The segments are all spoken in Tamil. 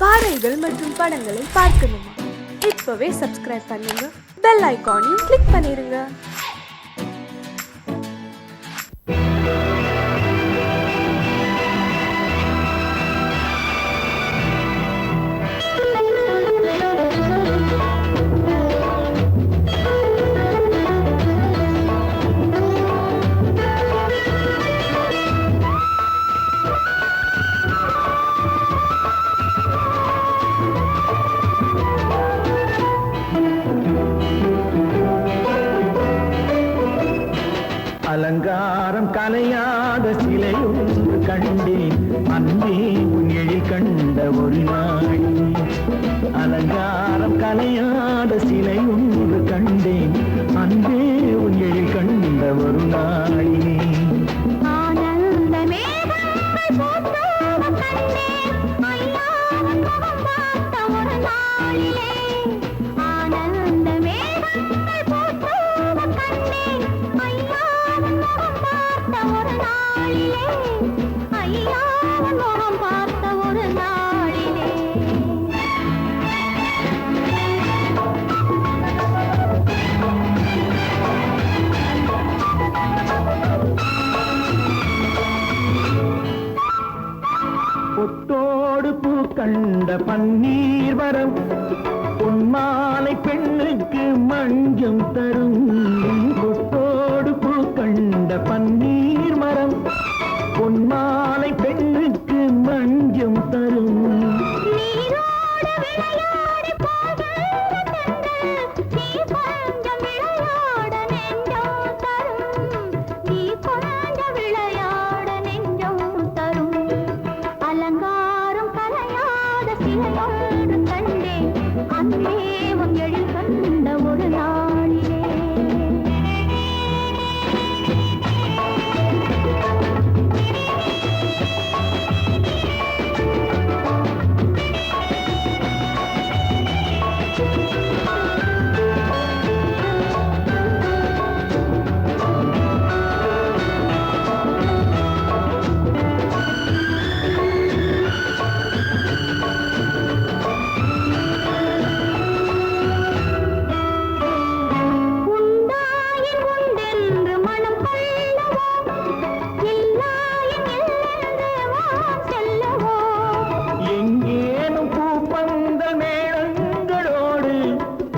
பாடல்கள் மற்றும் படங்களை பார்க்கணுமா? இப்பவே சப்ஸ்கிரைப் பண்ணுங்க, பெல் ஐகானையும் கிளிக் பண்ணிருங்க. அலங்காரம் கலையாத சிலையொன்று கண்டேன், அன்பே உன் எழில் கண்ட ஒரு நாள். அலங்காரம் கலையாத சிலையொன்று கண்டேன், அன்பே உன் எழில் கண்ட ஒரு நாள். பொட்டோடு பூ கண்ட பன்னீர் வரம், பொன்மாலை பெண்ணுக்கு மஞ்சம் தரும். பொட்டோடு பூ கண்ட பன்னீர் மரம், பொன்மாலை பெண்ணுக்கு மஞ்சம் தரும்.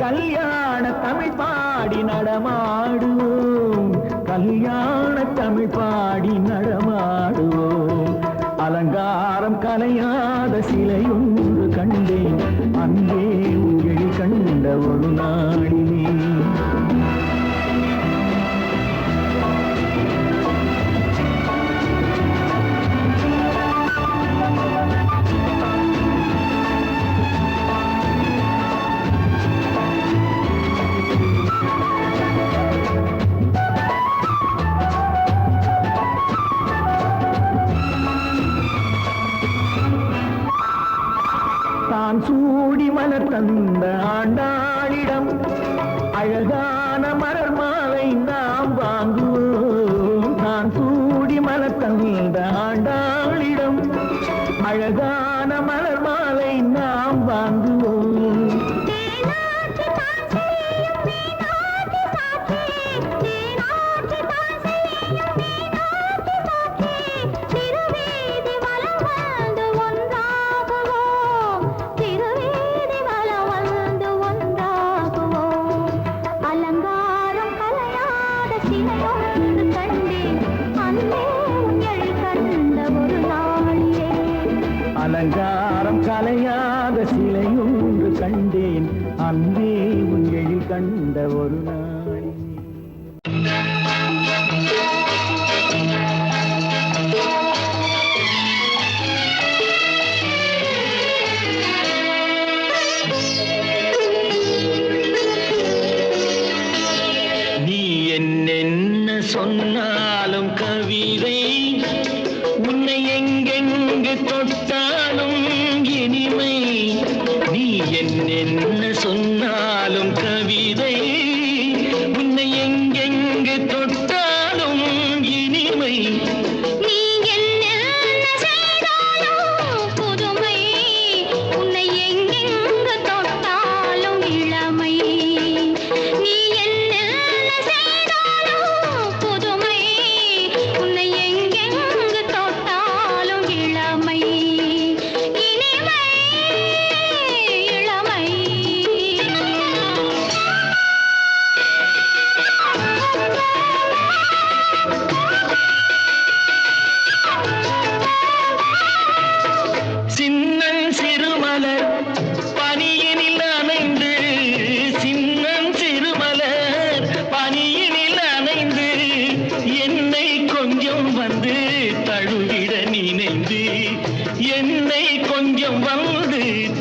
கல்யாண தமிழ் பாடி நடமாடுவோம், கல்யாண தமிழ் பாடி நடமாடுவோம். அலங்காரம் கலையாத சிலையொன்று கண்டேன், அன்பே உன் எழில் கண்ட ஒரு நாளிலே. தான் சூடி மலர் தந்த ஆண்டாளிடம் அழகான மலர் மாலை நாம் வாங்குவோம். தான் சூடி மலர் தந்த ஆண்டாளிடம் அழகான மலர் மாலை நாம் வாங்குவோம். அலங்காரம் கலையாத சிலையொன்று கண்டேன், அன்பே உன் எழில் கண்ட ஒரு நாள். நீ என்ன சொன்னாலும் கவிதை, உன்னை எங்கெங்கு தொட்டாலும் இனிமை. நீ என்ன சொன்னாலும் கவிதை, உன்னை எங்கெங்கு தொட்டாலும் இனிமை. நீ என்ன செய்தாலும் புதுமை, உன்னை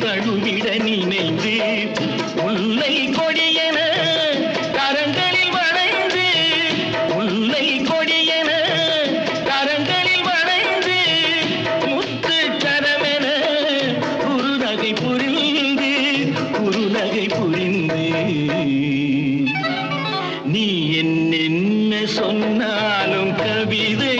தழுவிட நினைந்து முல்லை கொடியென கரங்களில் வளைந்து முல்லை கொடியென கரங்களில் வளைந்து முத்து சரமென குறுநகை புரிந்து நீ என்ன சொன்னாலும் கவிதை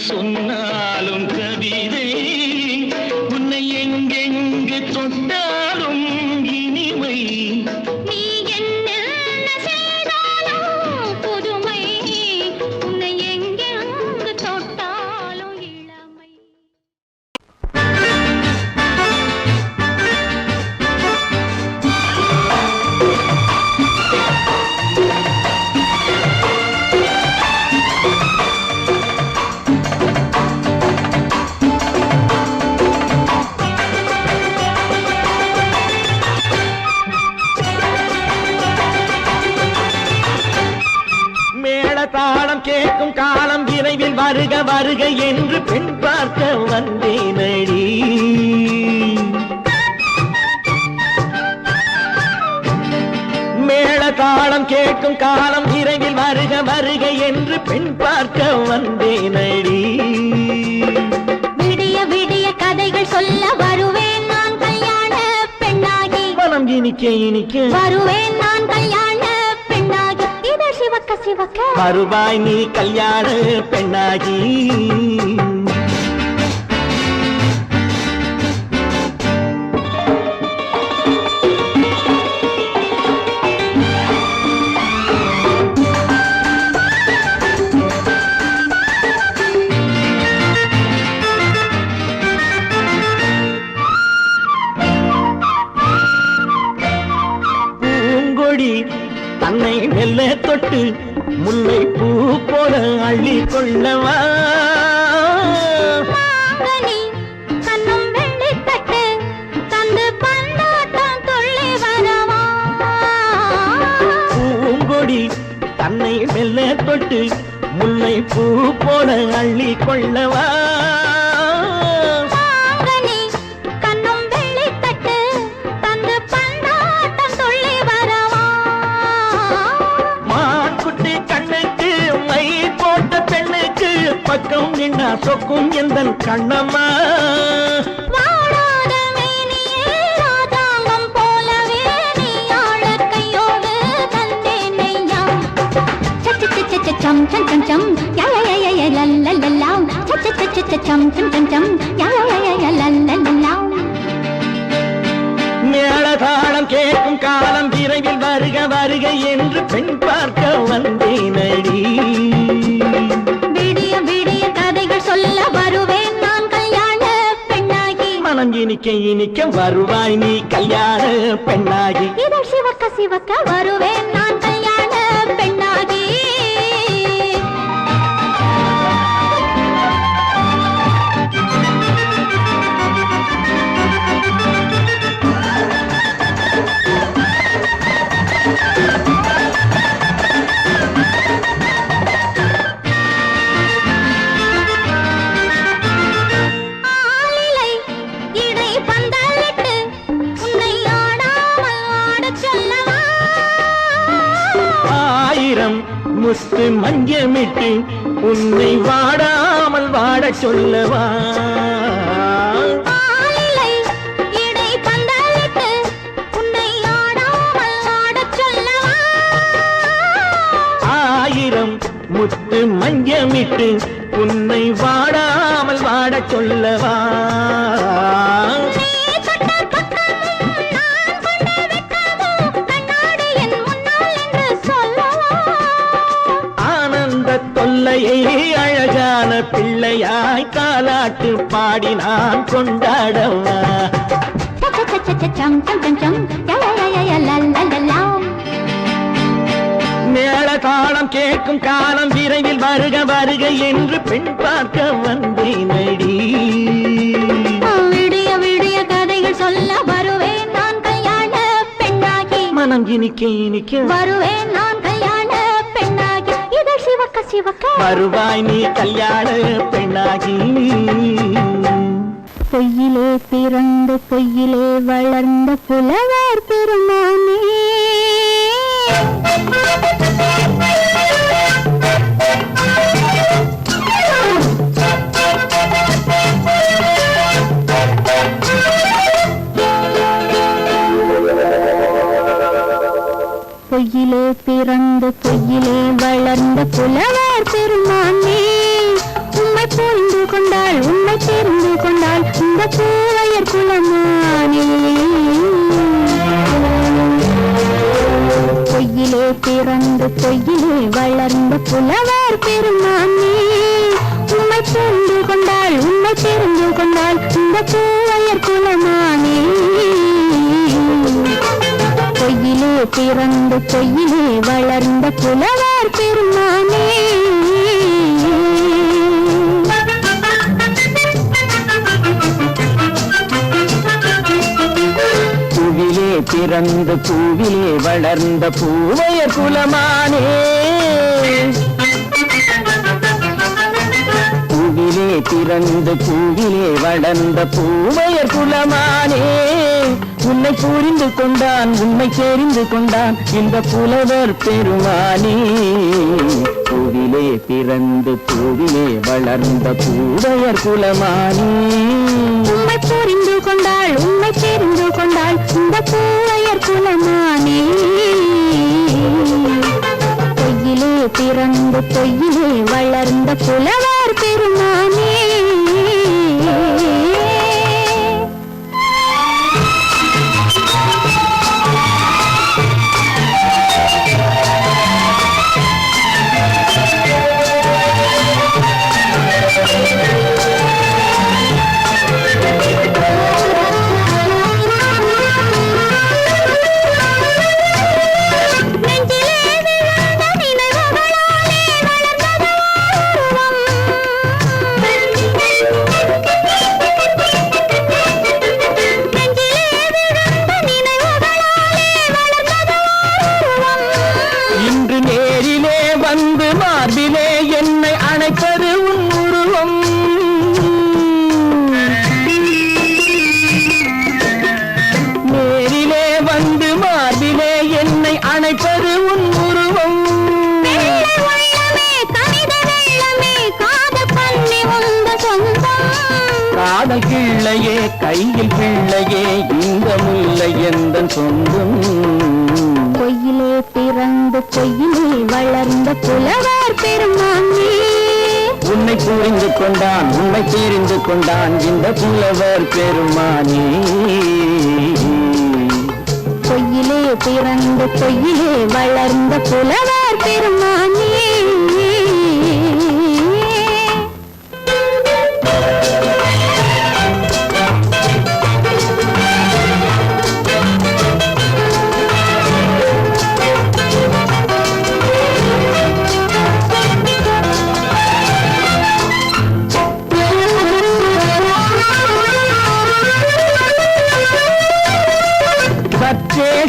சொன்னாலும் கவிதை உன்னை எங்கெங்கு தொட்டாலும் இனிமை நீ என்ன செய்தாலும் புதுமை உன்னை எங்கெங்கு தொட்டாலும் இளமை. தாளம் கேட்கும் காலம் விரைவில் வருக வருக என்று பெண் பார்க்க வந்தேனடி. மேள தாளம் கேட்கும் காலம் விரைவில் வருக வருக என்று பெண் பார்க்க வந்தேனடி. விடிய விடிய கதைகள் சொல்ல வருவேன் நான் கல்யாண பெண்ணாகி. மனம் இனிக்க இனிக்க வருவேன் நான் கல்யாண பெண்ணாகி. இதை சிவக்க சிவக்க வருவாய் நீ கல்யாண பெண்ணாகி. தன்னை மெல்ல தொட்டு முல்லை பூ போல அள்ளி கொள்ளவா. கண்ணும் வெள்ளி தட்டு தந்து பந்தாட்டம் துள்ளி வரவா. பூங்கொடி தன்னை மெல்ல தொட்டு முல்லை பூ போல அள்ளி கொள்ளவா. பக்கம் நின்னா சொக்கும் எந்தன் கண்ணம்மா. வாழாத மேனியே ராஜாங்கம் போலவே நீ ஆழ கையோடு தந்தேனையா. சச்ச சச்ச சம் சம் சம் சம் யா யா யா யா லல்லல்லா. சச்ச சச்ச சம் சம் சம் சம் யா யா யா லல்லல்லா. மேளதாளம் கேட்கும் காலம் விரைவில் வருக வருக என்று பெண் பார்க்க வந்தேனடி. விடிய விடிய கதைகள் சொல்ல வருவேன் நான் கல்யாண பெண்ணாகி. மனம் இனிக்க இனிக்க வருவாய் நீ கல்யாண பெண்ணாகி. இதழ் சிவக்க சிவக்க வருவேன் நான் கல்யாண பெண்ணாகி. முத்து மஞ்சமிட்டு உன்னை வாடாமல் வாடச் சொல்லவா முத்து மஞ்சமிட்டு உன்னை வாடாமல் வாடச் சொல்லவா ஆனந்த தொல்லையை அழகான பிள்ளையாய் தாலாட்டு பாடி நான் கொண்டாடவா மேள தாளம் கேட்கும் காலம் விரைவில் வருக வருக என்று பெண் பார்க்க வந்தேனடி விடிய விடிய கதைகள் சொல்ல வருவேன் நான் கல்யாண பெண்ணாகி மனம் இனிக்க வருவேன் நான் கல்யாண பெண்ணாகி இதழ் சிவக்க சிவக்க வருவாய் நீ கல்யாண பெண்ணாகி பொய்யிலே பிறந்து பொய்யிலே வளர்ந்த புலவர் பெருமானே பொய்யிலே பிறந்து பொய்யிலே வளர்ந்த புலவர் பெருமானே உம்மை புரிந்து கொண்டாள் உம்மை தெரிந்து கொண்டாள் இந்த பூவையர் குலமானே பொய்யிலே பிறந்து பொய்யிலே வளர்ந்த புலவர் பெருமானே உம்மை புரிந்து கொண்டாள் உம்மை தெரிந்து கொண்டாள் இந்த பூவையர் குலமானே பொய்யிலே பிறந்து பொய்யிலே வளர்ந்த புலவர் பெருமானே பூவிலே பிறந்து பூவிலே வளர்ந்த பூவையர் குலமானே பூவிலே பிறந்து பூவிலே வளர்ந்த பூவையர் குலமானே உன்னை புரிந்து கொண்டான் உன்னை தெரிந்து கொண்டான் இந்த புலவர் பெருமானே பூவிலே பிறந்து பூவிலே வளர்ந்த பூவையர் குலமானே உம்மை புரிந்து கொண்டாள் உம்மை தெரிந்து கொண்டாள் இந்த பூவையர் குலமானே பொய்யிலே பிறந்து பொய்யிலே வளர்ந்த புலவர் பெருமானே காதல் கிள்ளையே கையில் பிள்ளையே இந்த முல்லை எந்தன் சொந்தம் பொய்யிலே பிறந்து பொய்யிலே வளர்ந்த புலவர் பெருமானே உன்னை புரிந்து கொண்டான் உன்னை தெரிந்து கொண்டான் இந்த புலவர் பெருமானே பொய்யிலே பிறந்து பொய்யிலே வளர்ந்த புலவர் பெருமானே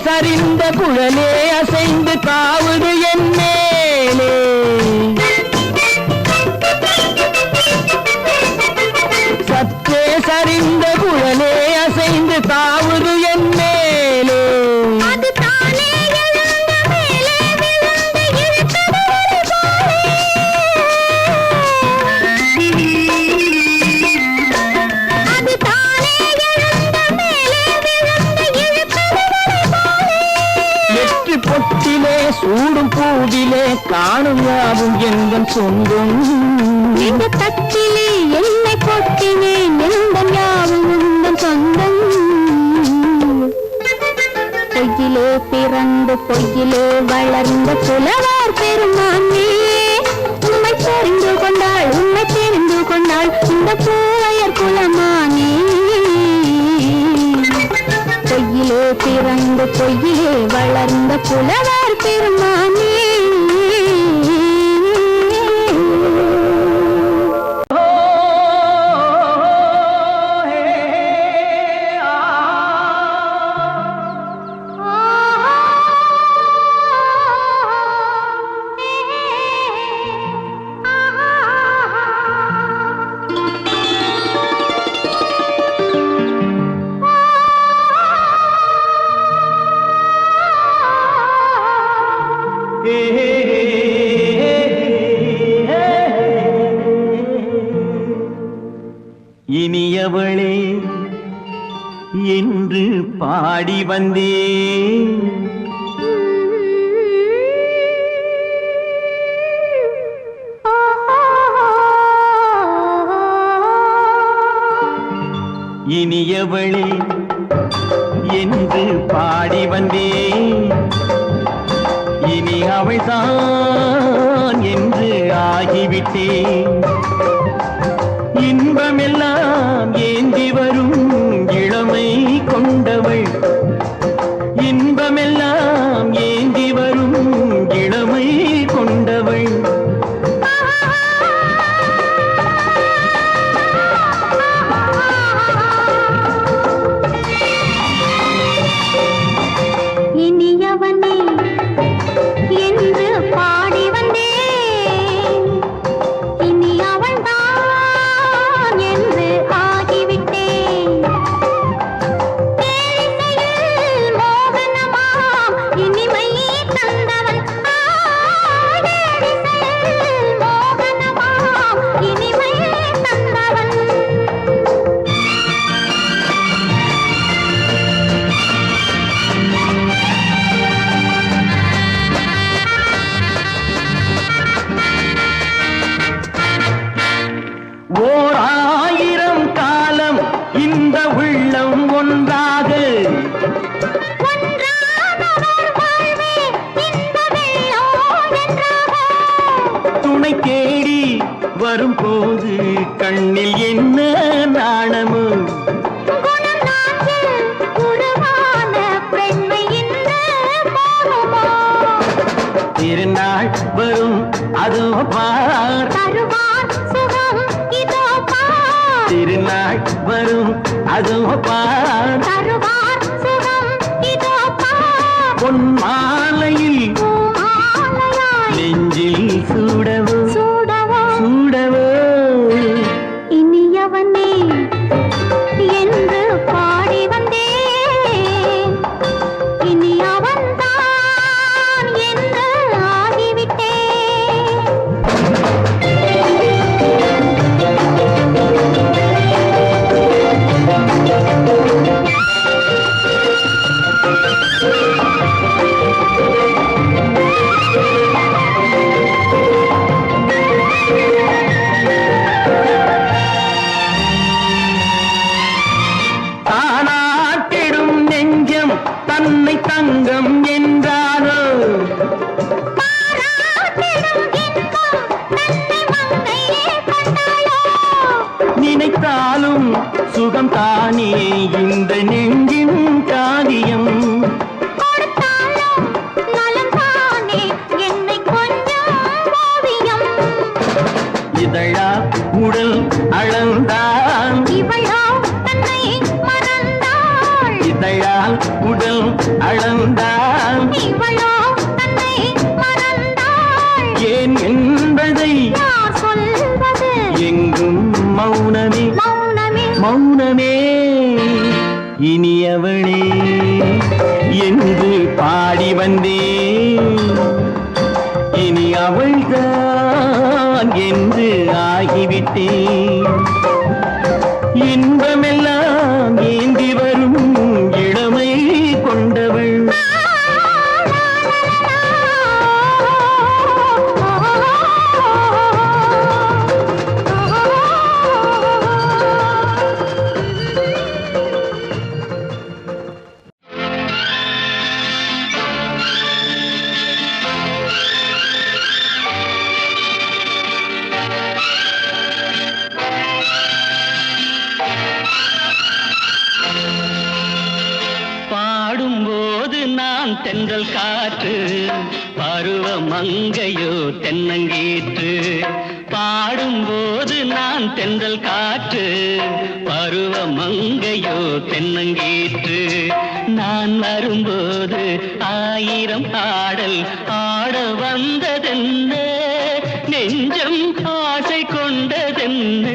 சரிந்த குழலே அசைந்து தாவுது என் மேலே சற்றே சரிந்த குழலே அசைந்து தாவுது என் மேலே அது தானே எழுந்த மேலே விழுந்து இழுத்தது எந்தன் சொந்தம். இந்த தட்டிலே என்னை கொட்டினேன் எந்தன் யாவும் உந்தன் சொந்தம். பொய்யிலே பிறந்து பொய்யிலே வளர்ந்த புலவர் பெருமானே, உண்மை தெரிந்து கொண்டாள் உண்மை தெரிந்து கொண்டாள் இந்த பூவையர் குலமானே. பொய்யிலே பிறந்து பொய்யிலே வளர்ந்த புலவர் பெருமானே. இனியவளே என்று பாடி வந்தேன். இனியவளே என்று பாடி வந்தேன். இனி அவள்தான் என்று ஆகிவிட்டேன். இன்பமெல்லாம் ஏந்தி வரும் இளமை கொண்டவள். இன்பமெல்லாம் ஏந்தி வரும் இளமை கொண்டவள். இனியவனே என்று பாடி வந்தேன். இனி அவள்தான் என்று ஆகிவிட்டேன். தேனிசையில் மோகனமாம் இனிமை தந்தவன். தேனிசையில் மோகனமாம் இனிமை தந்தவன். ஓர் ஆயிரம் காலம் இந்த உள்ளம் ஒன்றாக ஒன்றானவர் வாழ்வே இந்த வெள்ளம் என்றாக. துணை தேடி வரும்போது கண்ணில் என்ன நாணமோ. குணம் நாட்டில் உருவான பெண்மை இந்த மோகமோ. திருநாள் வரும் அதோ பார். தருவார் சுகம் இதோ பார். திருநாள் வரும் அதோ பார். தருவார் சுகம் இதோ பார். பொன் மாலையில் பூமாலையாய் நெஞ்சில் சூடவோ சூடவோ. சூடவோ. இனியவனே என்று பாடி வந்தேன். இனி அவன்தான் என்று ஆகிவிட்டேன். தானாட்டிடும் நெஞ்சம் தன்னை தங்கம் என்றாரோ. பாராட்டிடும் இன்பம் தன்னை மங்கையே கண்டாளோ. நினைத்தாலும் சுகம் தானே இந்த நெஞ்சின் காரியம். கொடுத்தாலும் நலம் தானே என்னை கொஞ்சம் ஓவியம். இதழா உடல் அளந்தான். இவளோ தன்னை மறந்தாள். இதழால் உடல் அளந்தான். இவளோ தன்னை மறந்தாள். ஏன் என்பதை யார் சொல்வது. எங்கும் மௌனமே மௌனமே மௌனமே. இனியவளே என்று பாடி வந்தேன். இனி அவள்தான் என்று ஆகிவிட்டேன். இன்பமெல்லாம் ஏந்தி வரும் இளமை கொண்டவள். நான் தென்றல் காற்று பருவ மங்கையோ தென்னங்கீற்று பாடும்போது நான் தென்றல் காற்று பருவ மங்கையோ தென்னங்கீற்று நான் வரும்போது ஆயிரம் ஆடல் ஆட வந்ததென்ன நெஞ்சம் ஆசை கொண்டதென்ன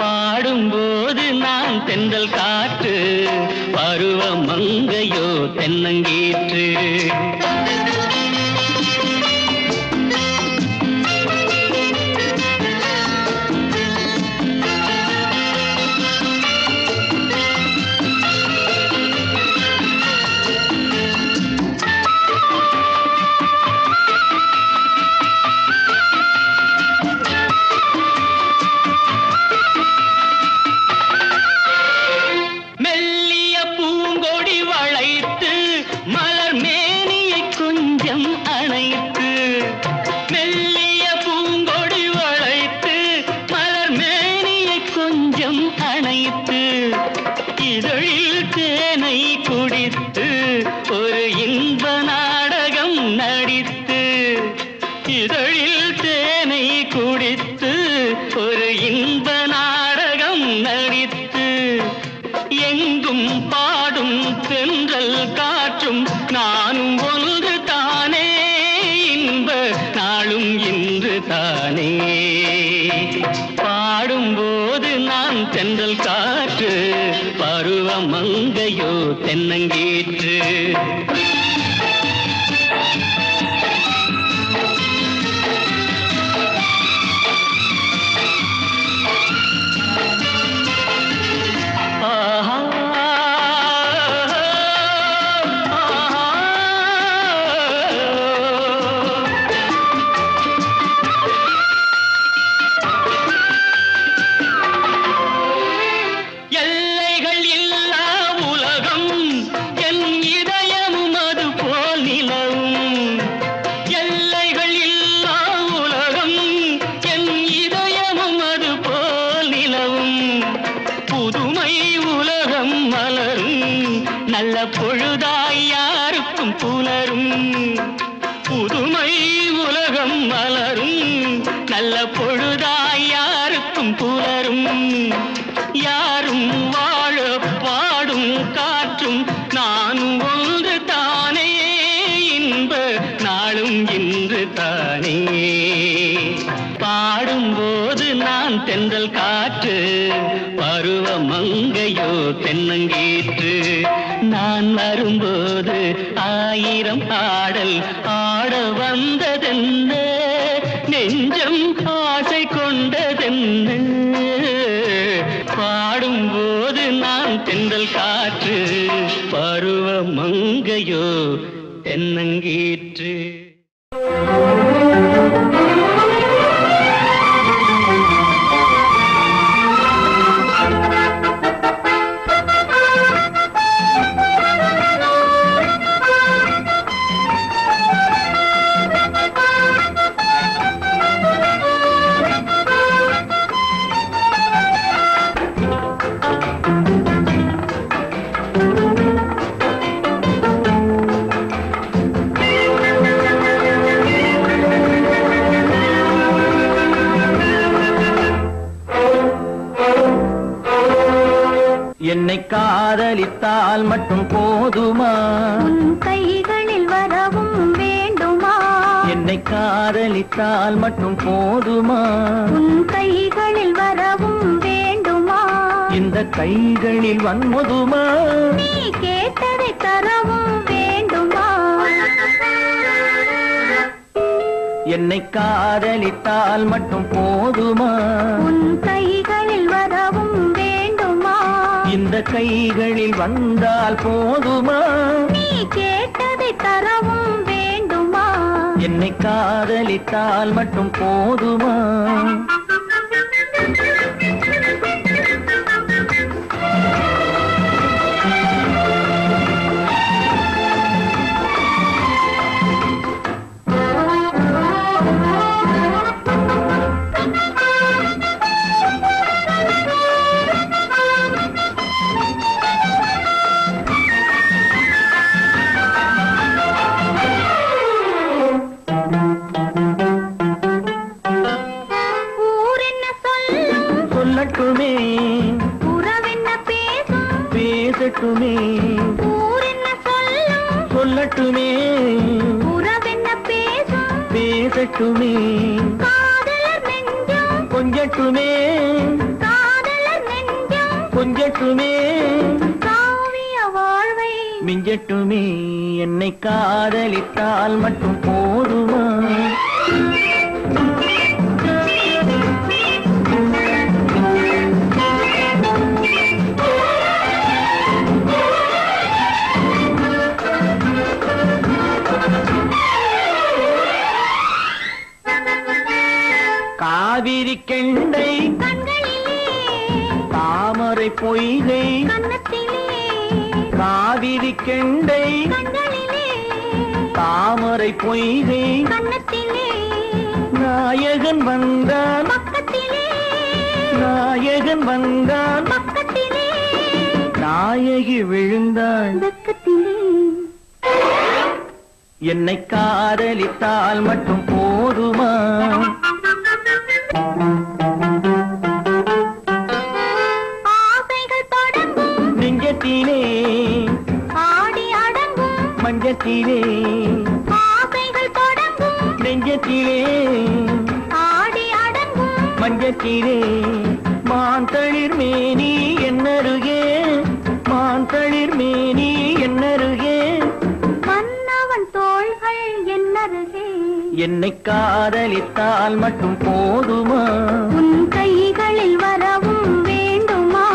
பாடும்போது நான் தென்றல் காற்று பருவ மங்கையோ தென்னங்கீற்று இதழில் தேனை குடித்து ஒரு இன்ப நாடகம் நடித்து இதழில் தேனை குடித்து ஒரு இன்ப நாடகம் நடித்து எங்கும் பாடும் தென்றல் காற்றும் நானும் ஒன்று தானே இன்ப நாளும் இன்று தானே பாடும்போது நான் தென்றல் காற்று பருவ மங்கையோ தென்னங்கீற்று நல்ல பொழுதாய் யாருக்கும் புலரும் புதுமை உலகம் மலரும் நல்ல பொழுதாய் யாருக்கும் புலரும் யாரும் வாழ பாடும் காற்றும் நானும் ஒன்று தானே இன்ப நாளும் இன்று தானே பாடும்போது நான் தென்றல் காற்று பருவ மங்கையோ தென்னங்கீற்று நான் வரும்போது ஆயிரம் ஆடல் ஆட வந்ததென்ன நெஞ்சம் ஆசை கொண்டதென்ன பாடும்போது நான் தென்றல் காற்று பருவ மங்கையோ தென்னங்கீற்று என்னை காதலித்தால் மட்டும் போதுமா உன் கைகளில் வரவும் வேண்டுமா என்னை காதலித்தால் மட்டும் போதுமா உன் கைகளில் வரவும் வேண்டுமா இந்த கைகளில் வன்முதுமா நீ கேட்டதை தரவும் வேண்டுமா என்னை காதலித்தால் மட்டும் போதுமா உன் கைகளில் வரவும் வேண்டுமா இந்த கைகளில் வந்தால் போதுமா நீ கேட்டதை தரவும் வேண்டுமா என்னை காதலித்தால் மட்டும் போதுமா உறவென்ன பேசும் பேசட்டுமே ஊர் என்ன சொல்லும் சொல்லட்டுமே உறவென்ன பேசும் பேசட்டுமே காதலர் நெஞ்சம் கொஞ்சட்டுமே காதலர் நெஞ்சம் கொஞ்சட்டுமே காவிய வாழ்வை மிஞ்சட்டுமே என்னை காதலித்தால் மட்டும் போதுமா காவிரி கெண்டை கண்களிலே தாமரை பொய்கை கன்னத்திலே காவிரி கெண்டை கண்களிலே தாமரை பொய்கை கன்னத்திலே நாயகன் வந்தான் பக்கத்திலே நாயகன் வந்தான் பக்கத்திலே நாயகி விழுந்தாள் பக்கத்திலே என்னை காதலித்தால் மட்டும் போதுமா ஆசைகள் தொடங்கும் நெஞ்சத்திலே ஆடி அடங்கும் மஞ்சத்திலே ஆசைகள் தொடங்கும் நெஞ்சத்திலே ஆடி அடங்கும் மஞ்சத்திலே மாந்தளிர் மேனி என்னருகே மாந்தளிர் மேனி என்னருகே மன்னவன் தோள்கள் என்னருகே என்னை காதலித்தால் மட்டும் போதுமா உன் கைகளில் வரவும் வேண்டுமா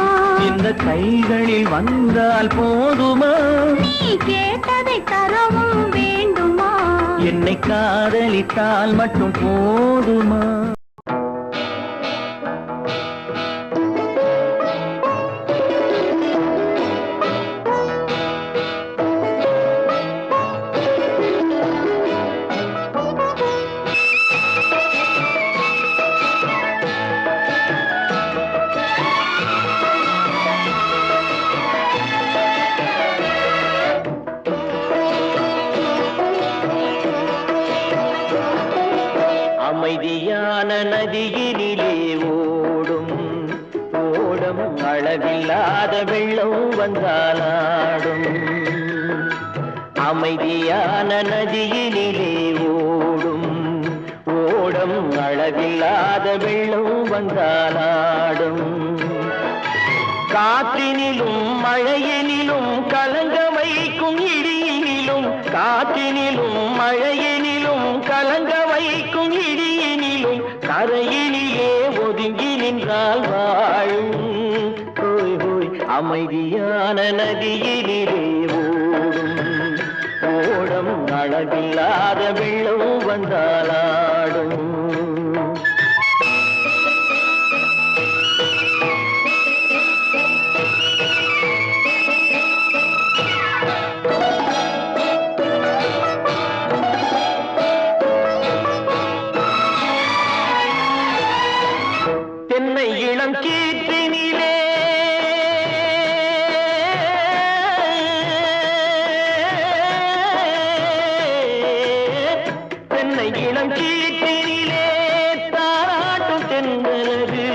இந்த கைகளில் வந்தால் போதுமா நீ கேட்டதை தரவும் வேண்டுமா என்னை காதலித்தால் மட்டும் போதுமா அமைதியான நதியினிலே ஓடும் ஓடம் அளவில்லாத வெள்ளம் வந்தாலாடும் அமைதியான நதியினிலே ஓடும் ஓடம் அளவில்லாத வெள்ளம் வந்தாலாடும் காற்றினிலும் மழையினிலும் கலங்க வைக்கும் இடியினிலும் காற்றினிலும் மழையினிலும் கலங்க வைக்கும் இடியினிலும் கரையினிலே ஒதுங்கி நின்றால் வாழும் ஹோய் ஹோய் அமைதியான நதியினிலே ஓடும் ஓடம் அளவில்லாத வெள்ளம் வந்தாலாடும் தென்னை இளம் கீற்றினிலே தென்னை இளம் கீற்றினிலே தாராட்டும் தென்றலது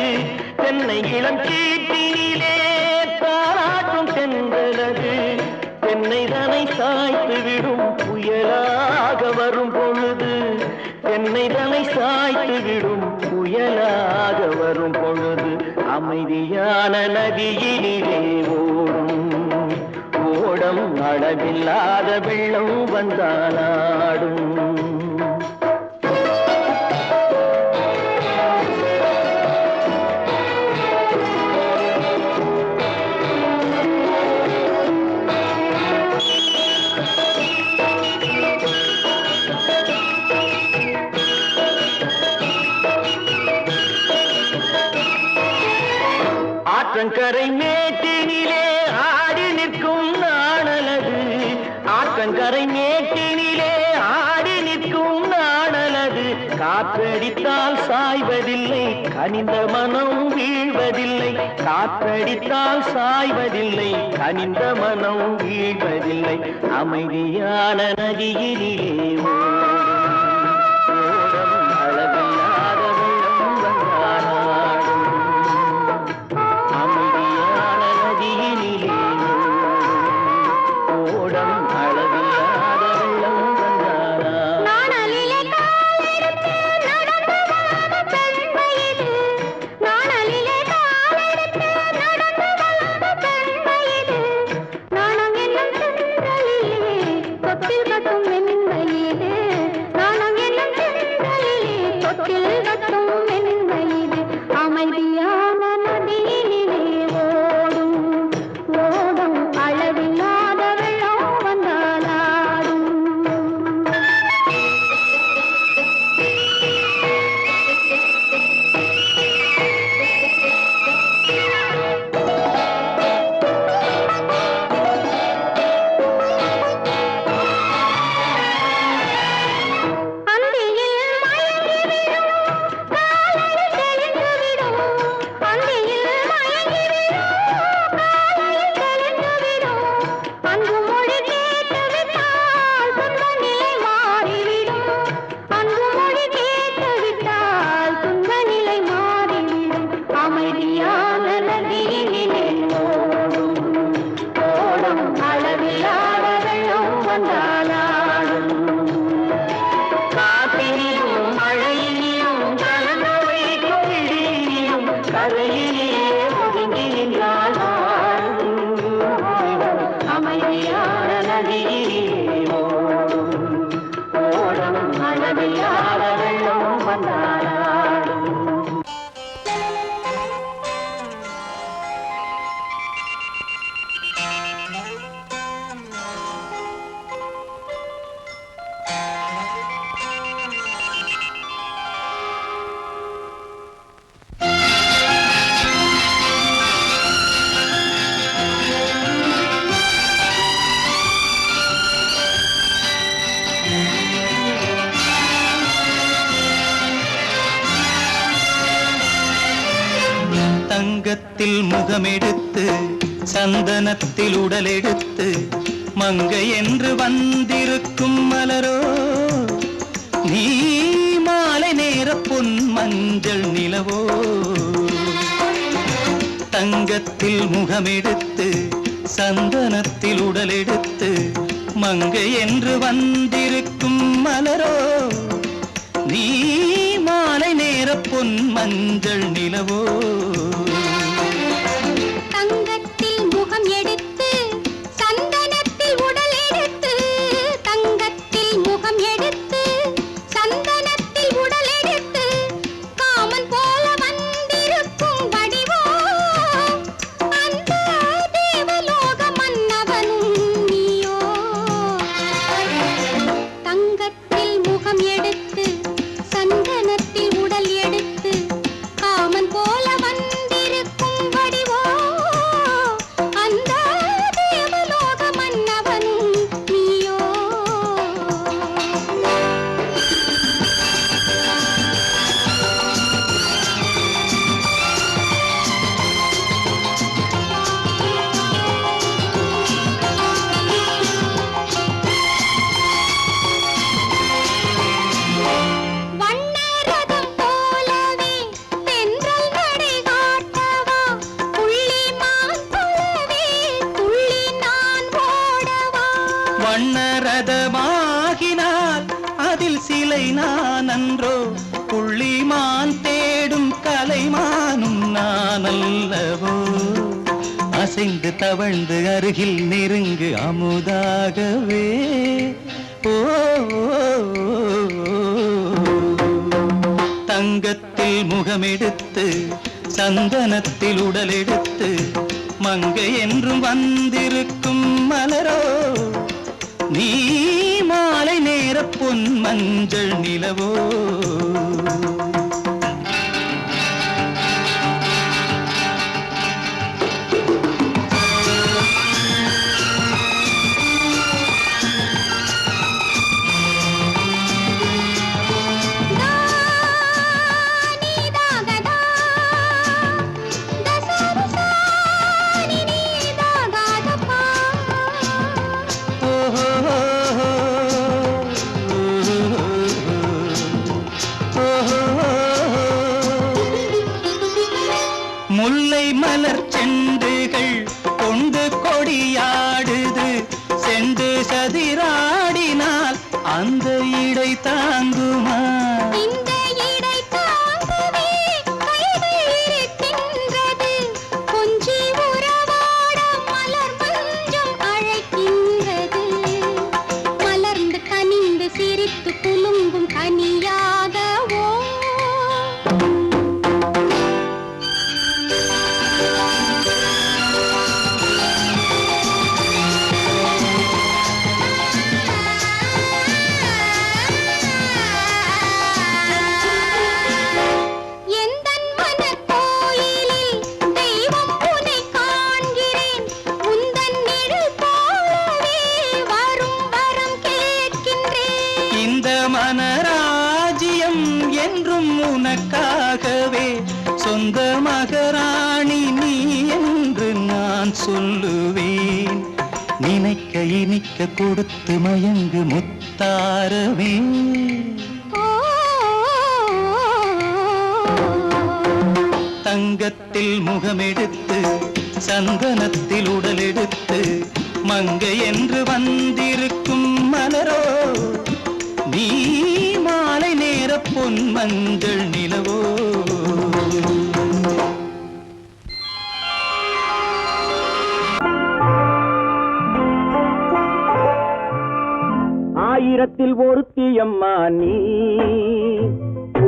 தென்னை இளம் கீற்றினிலே தாராட்டும் தென்றலது தென்னை தனை சாய்த்து விடும் புயலாக வரும் பொழுது தென்னை தனை சாய்த்து விடும் புயலாக வரும் பொழுது அமைதியான நதியினிலே ஓடும் ஓடம் அளவில்லாத வெள்ளம் வந்தாலாடும் ஆற்றங்கரை மேட்டினிலே ஆடி நிற்கும் நாணலது ஆற்றங்கரை மேட்டினிலே ஆடி நிற்கும் நாணலது காற்றடித்தால் சாய்வதில்லை கனிந்த மனம் வீழ்வதில்லை காற்றடித்தால் சாய்வதில்லை கனிந்த மனம் வீழ்வதில்லை அமைதியான நதியினிலே ஓடும் அளவில்லாத வெள்ளம் வந்தாலாடும் நதியிலே ஓடும் ஓடும் அளவில்லாத வெள்ளம் வந்தாடும். தங்கத்தில் முகமெடுத்து சந்தனத்தில் உடலெடுத்து மங்கை என்று வந்திருக்கும் மலரோ நீ மாலை நேர பொன் மஞ்சள் நிலவோ. தங்கத்தில் முகமெடுத்து சந்தனத்தில் உடலெடுத்து மங்கை என்று வந்திருக்கும் மலரோ நீ மாலை நேர பொன் மஞ்சள் நிலவோ. தங்கத்தில் முகம் எடுத்து சந்தனத்தில் உடல் எடுத்து தங்கத்தில் முகம் எடுத்து சந்தனத்தில் உடல் எடுத்து காமன் போல வந்திருக்கும் வடிவோ அந்த தேவலோக மன்னவனும் நீயோ. தங்கத்தில் முகம் எடுத்து சந்தனத்தில் உடல் எடுத்து காமன் போல வந்திருக்கும் வடிவோ அந்த தேவலோக மன்னவனும் நீயோ. வண்ணரதம் போலவே தென்றல் நடை காட்டவா புள்ளிமான் போலவே துள்ளி நான் ஓடவா. வண்ணரதமாகினால் அதில் சிலை நான் அன்றோ புள்ளிமான் தேடும் கலைமானும் நான் அல்லவோ. அசைந்து தவழ்ந்து அருகில் நெருங்கு அமுதாகவே ஓ. தங்கத்தில் முகமெடுத்து சந்தனத்தில் உடலெடுத்து மங்கை என்றும் வந்திருக்கும் மலரோ நீ மாலை நேர பொன் மஞ்சள் நிலவோ. நீதாகதா தசரசா நீதாகதப்பா. முல்லை மலர் செண்டுகள் கொண்டு கொடியாடுது செண்டு சதிராடினால் அந்த இடை தாங்குமா. இந்த இடை தாங்கவே கைகள் இருக்கின்றது கொஞ்சி உறவாட மலர் மஞ்சம் அழைக்கின்றது. மலர்ந்து கனிந்து சிரித்து குலுங்கும் கனியாகவோ. எந்தன் மனக்கோயிலில் தெய்வம் உன்னை காண்கிறேன் உந்தன் நிழல் போலவே வரும் வரம் கேட்கின்றேன். இந்த மனராஜ்யம் என்றும் உனக்காகவே சொந்த மகராணி நீ என்று நான் சொல்லுவேன். நினைக்க இனிக்க கொடுத்து மயங்கு முத்தாரவே. ஓ தங்கத்தில் முகமெடுத்து சந்தனத்தில் உடலெடுத்து மங்கை என்று வந்திருக்கும் மலரோ நீ மாலை நேர பொன் மஞ்சள் நிலவோ. ஆயிரத்தில் ஒருத்தியம்மா நீ,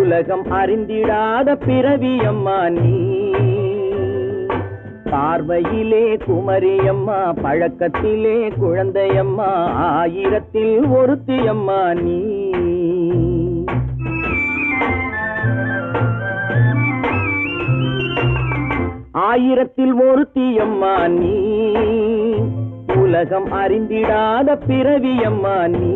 உலகம் அறிந்திடாத பிறவியம்மா நீ. பார்வையிலே குமரியம்மா, பழக்கத்திலே குழந்தையம்மா, ஆயிரத்தில் ஒருத்தியம்மா நீ. ஆயிரத்தில் ஒருத்தியம்மா நீ, உலகம் அறிந்திடாத பிறவியம்மா நீ.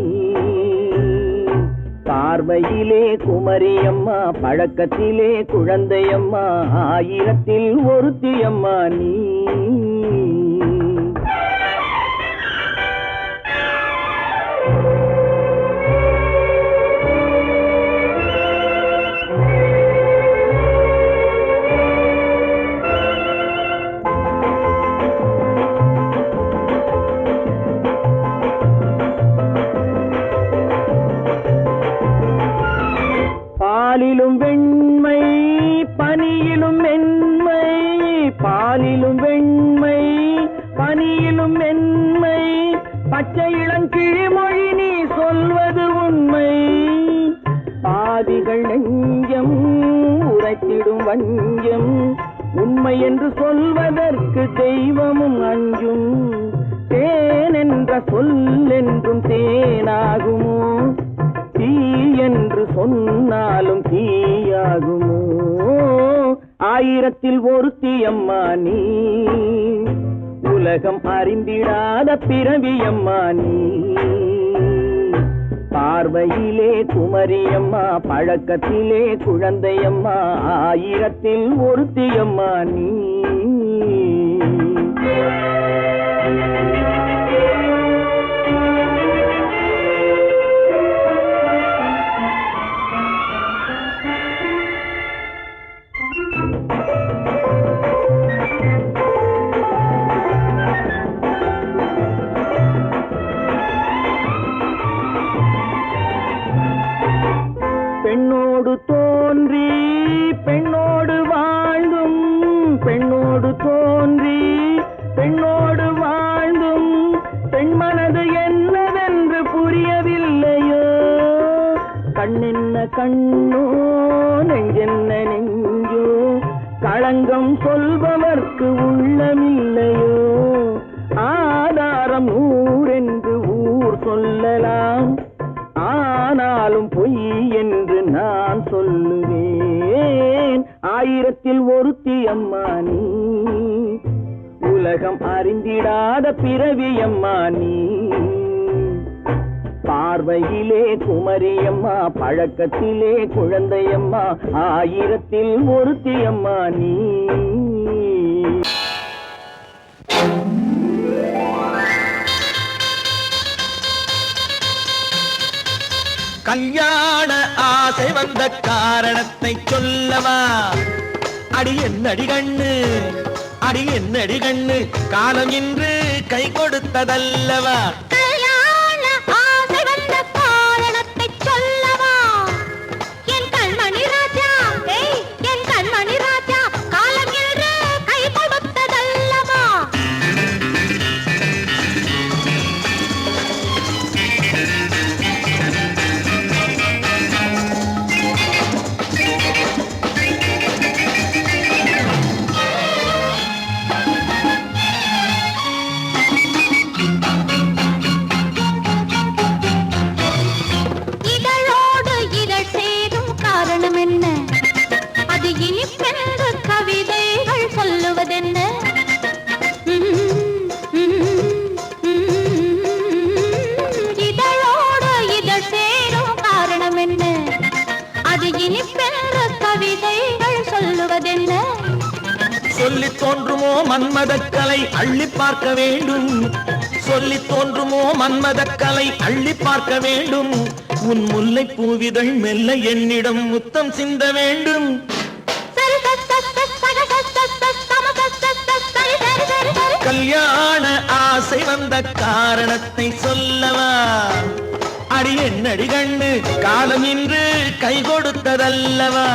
பார்வையிலே குமரியம்மா, பழக்கத்திலே குழந்தையம்மா, ஆயிரத்தில் ஒருத்தியம்மா நீ. பாலிலும் வெண்மை பனியிலும் மென்மை, பாலிலும் வெண்மை பனியிலும் மென்மை, பச்சை இளங்கிழிமொழி நீ சொல்வது உண்மை. பாதிகள் நெஞ்சம் உரைத்திடும் வஞ்சம், உண்மை என்று சொல்வதற்கு தெய்வமும் அஞ்சும். தேன் என்ற சொல் என்றும் தேனாகுமோ, தீ என்று சொன்னாலும் தீயாகுமோ. ஆயிரத்தில் ஒருத்தியம்மா நீ, உலகம் அறிந்திடாத பிறவியம்மா நீ. பார்வையிலே குமரியம்மா, பழக்கத்திலே குழந்தையம்மா, ஆயிரத்தில் ஒருத்தியம்மா நீ. பெண்ணோடு தோன்றி பெண்ணோடு வாழ்ந்தும், பெண்ணோடு தோன்றி பெண்ணோடு வாழ்ந்தும், பெண் மனது என்னவென்று புரியவில்லையோ. கண்ணென்ன கண்ணோ, நெஞ்சென்ன நெஞ்சோ, களங்கம் சொல்பவர்க்கு உள்ளமில்லையோ. ஆதாரம் ஊரென்று ஊர் சொல்லலாம், ஆனாலும் பொய் என்று நான் சொல்லுவேன். ஆயிரத்தில் ஒருத்தியம்மா நீ, உலகம் அறிந்திடாத பிறவியம்மா நீ. பார்வையிலே குமரியம்மா, பழக்கத்திலே குழந்தையம்மா, ஆயிரத்தில் ஒருத்தியம்மா நீ. கல்யாண ஆசை வந்த காரணத்தை சொல்லவா? அடி என்னடி கண்ணு, அடி என்னடி கண்ணு, காலம் இன்று கை கொடுத்ததல்லவா? கல்யாண ஆசை வந்த காரணத்தை சொல்லவா? என் கண்மணி ராஜா, என் கண்மணி ராஜா, காலம் இன்று கை கொடுத்ததல்லவா? சொல்லி தோன்றுமோ மன்மதக்கலை அள்ளி பார்க்க வேண்டும், சொல்லி தோன்றுமோ மன்மதக்கலை அள்ளி பார்க்க வேண்டும். உன் முல்லை பூவிதழ் மெல்ல என்னிடம் முத்தம் சிந்த வேண்டும். கல்யாண ஆசை வந்த காரணத்தை சொல்லவா? அடி என்னடி கண்ணு, காலம் இன்று கை கொடுத்ததல்லவா?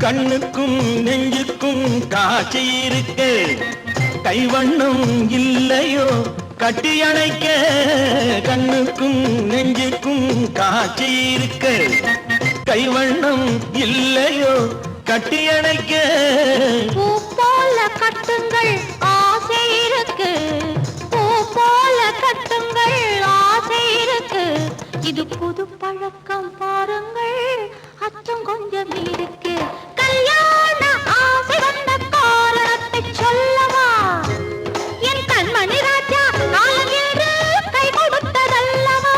கண்ணுக்கும் நெஞ்சுக்கும் காட்சி இருக்கு கைவண்ணம் இல்லையோ கட்டி அணைக்க கண்ணுக்கும் நெஞ்சுக்கும் காட்சி இருக்கு கைவண்ணம் இல்லையோ கட்டி அணைக்க பூ போல கட்டுங்கள் ஆசை இருக்கு பூ போல கட்டுங்கள் ஆசை இருக்கு இது புது பழக்கம் பாருங்கள் அச்சம் கொஞ்சம் இருக்கு கல்யாண ஆசை வந்த காரணத்தை சொல்லவா என் கண்மணி ராஜா நாளேறு கை கொடுத்ததல்லவா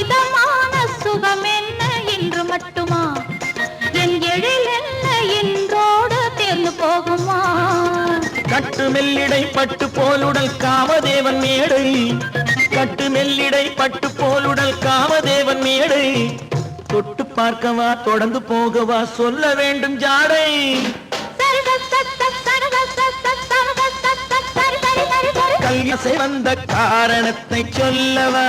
இதமான சுகம் என்ன என்று மட்டுமா என் எழில் என்ன என்றோடு தேர்ந்து போகுமா கட்டு மெல்லிடை பட்டு போலுடல் காமதேவன் மேடை கட்டு மெல்லிடை பட்டு போலுடல் காமதேவன் மேடை தொட்டு பார்க்கவா தொடர்ந்து போகவா சொல்ல வேண்டும் ஜாடை கல்யாசை வந்த காரணத்தை சொல்லவா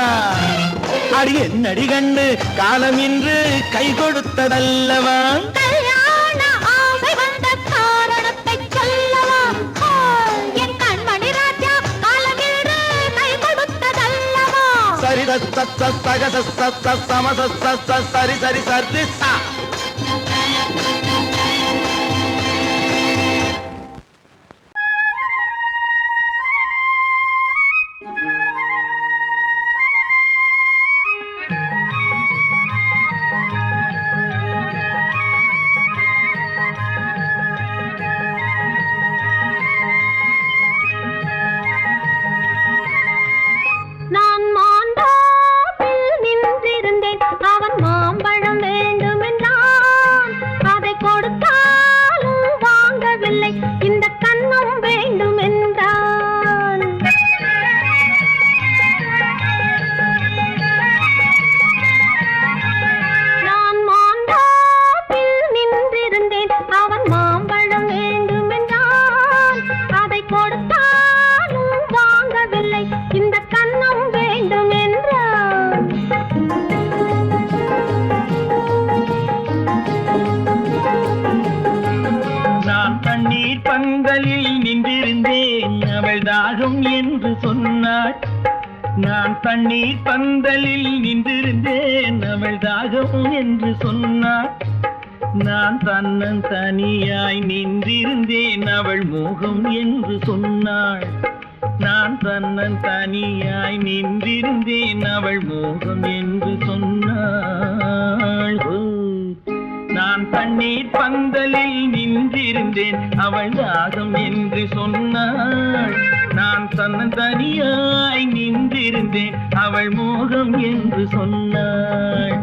அடி என்னடி கண்டு காலம் இன்று கை கொடுத்ததல்லவா கல்யாண ஆசை வந்த காரணத்தை சொல்லவா என் கண்மணி ராஜா காலம் இன்று கை கொடுத்ததல்லவா சரி சகச சமச சரி சரி சரி சா நான் தண்ணீர் பந்தலில் நின்றிருந்தேன் அவள் தாகம் என்று சொன்னாள் நான் தன்னன் தனியாய் நின்றிருந்தேன் அவள் மோகம் என்று சொன்னாள் நான் தன்னன் தனியாய் நின்றிருந்தேன் அவள் மோகம் என்று சொன்னாள் நான் தண்ணீர் பந்தலில் நின்றிருந்தேன் அவள் தாகம் என்று சொன்னாள் நான் தன்னன் தனியாய் நின்றிருந்தேன் அவள் மோகம் என்று சொன்னாள்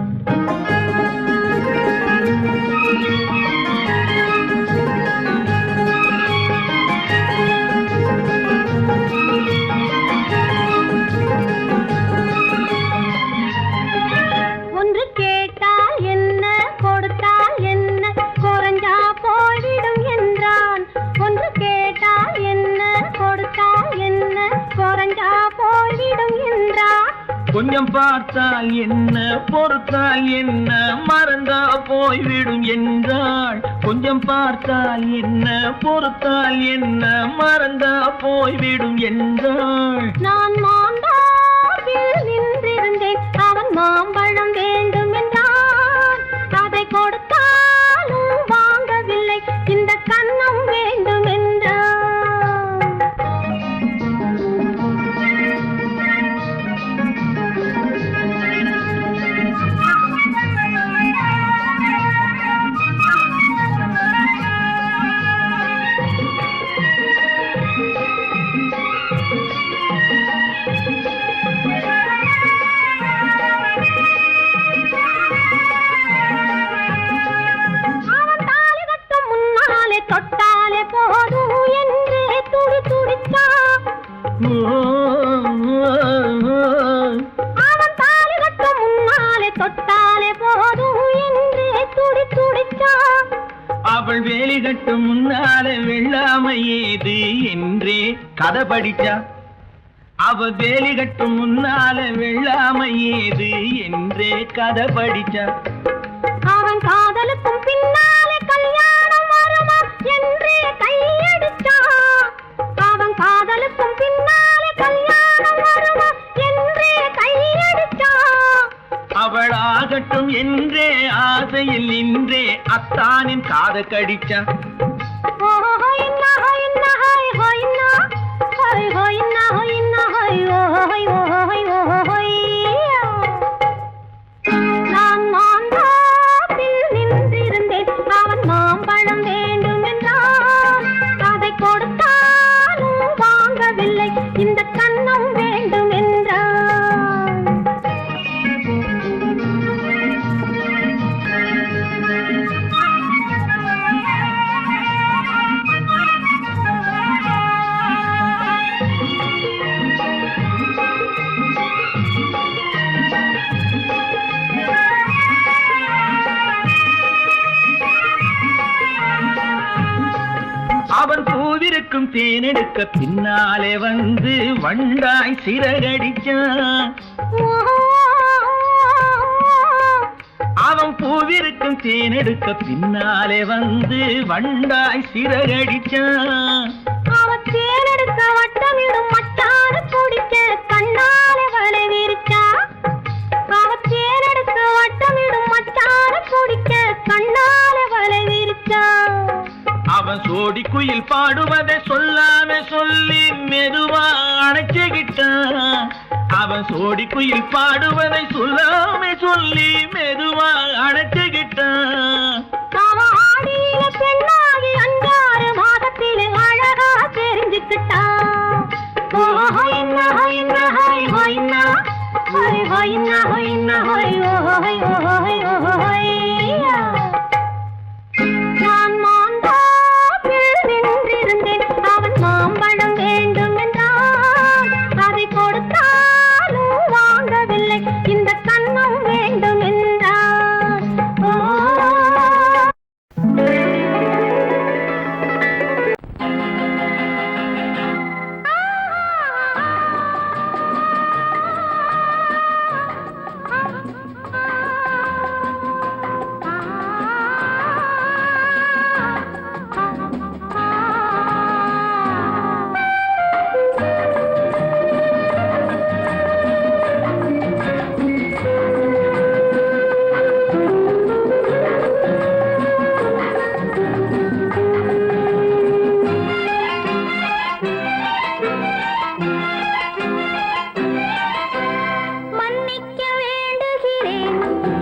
ஒன்று கேட்டால் என்ன கொடுத்தால் என்ன குறைஞ்சா போய்விடும் என்றான் ஒன்று கேட்டால் என்ன கொடுத்தால் என்ன குறைஞ்சா போய்விடும் என்றான் கொஞ்சம் பார்த்தால் என்ன பொறுத்தால் என்ன மறந்தா போய்விடும் என்றாள் கொஞ்சம் பார்த்தால் என்ன பொறுத்தால் என்ன மறந்தா போய்விடும் என்றாள் நான் மாந்தாவில் நின்றிருந்தேன் அவன் மாம்பழம் வேண்டும் என்றான் அதை கொடுத்தாலும் வாங்கவில்லை இந்த கன்னம் வேண்டும் என்றான் தொட்டாலே போதும் என்று துடி துடிச்சா. அவள் வேலி கட்டும் முன்னால வெள்ளாமை ஏது என்றே கதை படிச்சா. அவள் வேலி கட்டும் முன்னால வெள்ளாமை ஏது என்றே கதை படிச்சா. அவன் காதலுக்கும் பின்னாலே கல்யாணம் வருமா என்றே கையடிச்சா. அவன் காதலுக்கும் பின்னாலே கல்யாணம் வருமா என்றே கையடிச்சா. அவள் ஆகட்டும் என்றே ஆசையில் நின்றே அத்தானின் காத கடிச்சா. நான் மாந்தாப்பில் நின்றிருந்தேன். அவன் மாம்பழம் வேண்டும் என்றான். அதை கொடுத்தாலும் வாங்கவில்லை. இந்த கன்னம் வேண்டும் என்றான். அவன் பூவிருக்கும் தேனெடுக்க பின்னாலே வந்து வண்டாய் சிறகடிச்சான். அவன் பூவிருக்கும் தேனெடுக்க பின்னாலே வந்து வண்டாய் சிறகடிச்சான். அவன் தேனெடுக்க வட்டமிடும் மட்டான குடிக்க கண்ணாலே வலை விரிச்சா. அவன் தேனெடுக்க வட்டமிடும் மட்டான குடிக்க கண்ணாலே வலை விரிச்சா. அவன் சோடி குயில் பாடுவதை சொல்லாம சொல்லி மெதுவா அணைச்சுக்கிட்டான். அவன் சோடி குயில் பாடுவதை சொல்லாம சொல்லி மெதுவா அணைச்சுக்கிட்டான். அவன் ஆடியில பெண்ணாகி 5-6 மாதத்திலே அழகா தெரிஞ்சுக்கிட்டான். நான் மாந்தாப்பில் நின்றிருந்தேன். அவன் மாம்பழம் வேண்டும் என்றான். அதை கொடுத்தாலும் வாங்கவில்லை. இந்த கன்னம் வேண்டும் என்றான். மன்னிக்க வேண்டுகிறேன்.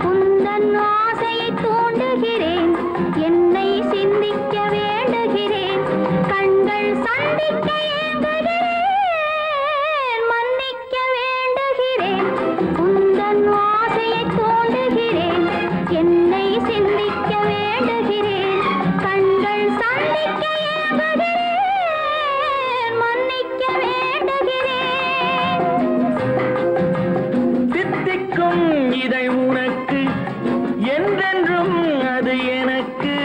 உந்தன் ஆசையை தூண்டுகிறேன். என்னை சிந்திக்க வேண்டுகிறேன். கண்கள் சந்திக்க ஏங்குகிறேன். மன்னிக்க வேண்டுகிறேன். உந்தன் ஆசையை தூண்டுகிறேன். என்னை சிந்திக்க வேண்டுகிறேன். கண்கள் சந்திக்க ஏங்குகிறேன். மன்னிக்க வேண்டுகிறேன். தித்திக்கும் இதை உனக்கு என்றென்றும் அது எனக்கு.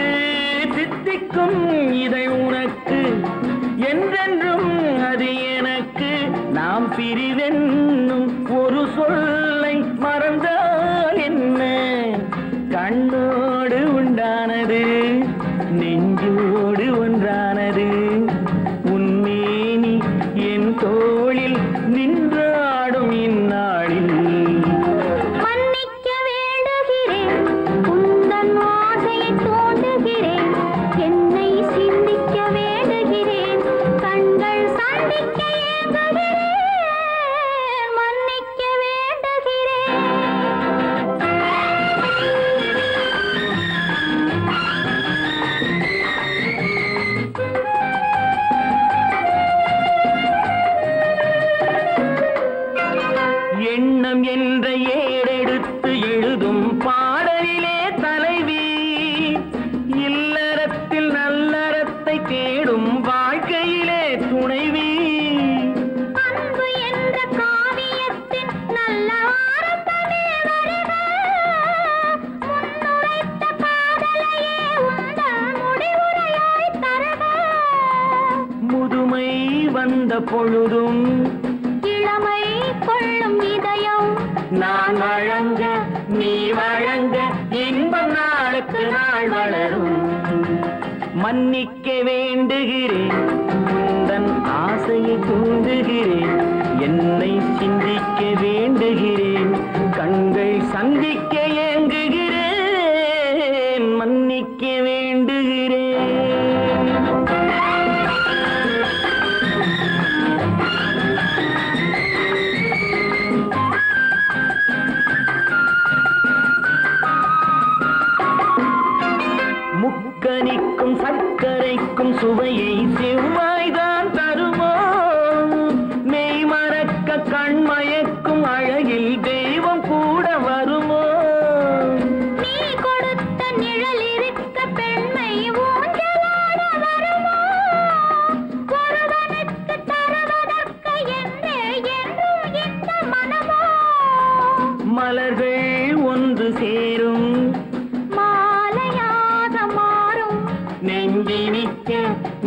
தித்திக்கும் இதை உனக்கு என்றென்றும் அது எனக்கு. நாம் பிரிவென்னும் ஒரு சொல்லை மறந்தால் என்ன? கண்ணோடு உண்டானது நெஞ்சோடு ஒன்றானது. உன்மேனி என் தோளில் நின்றாடும் இந்நாளில். மன்னிக்க வேண்டும். பொழுதும் இளமை கொள்ளும் இதயம் நான் வழங்க நீ வழங்க இன்பம் நாளுக்கு நாள் வளரும். மன்னிக்க வேண்டுகிறேன் உந்தன் ஆசையை தூண்டுகிறேன், என்னை சிந்திக்க வேண்டுகிறேன், கண்கள் சந்திக்க ஏங்குகிறேன், மன்னிக்க வேண்டுகிறேன். முக்கனிக்கும் சர்க்கரைக்கும் சுவையை செவ்வாய்தான் தருமோ, மெய் மறக்க கண்மயக்கும் அழகில் தெய்வம் கூட வருமோ. நீ கொடுத்த நிழல் இருக்க பெண்மை ஊஞ்சலாட வருமோ, ஒருவனுக்கு தருவதற்கு என்றே என்றும் இந்த மனமோ. மலர்கள் ஒன்று சேரும் மாலையாக மாறும் நெஞ்சினிக்க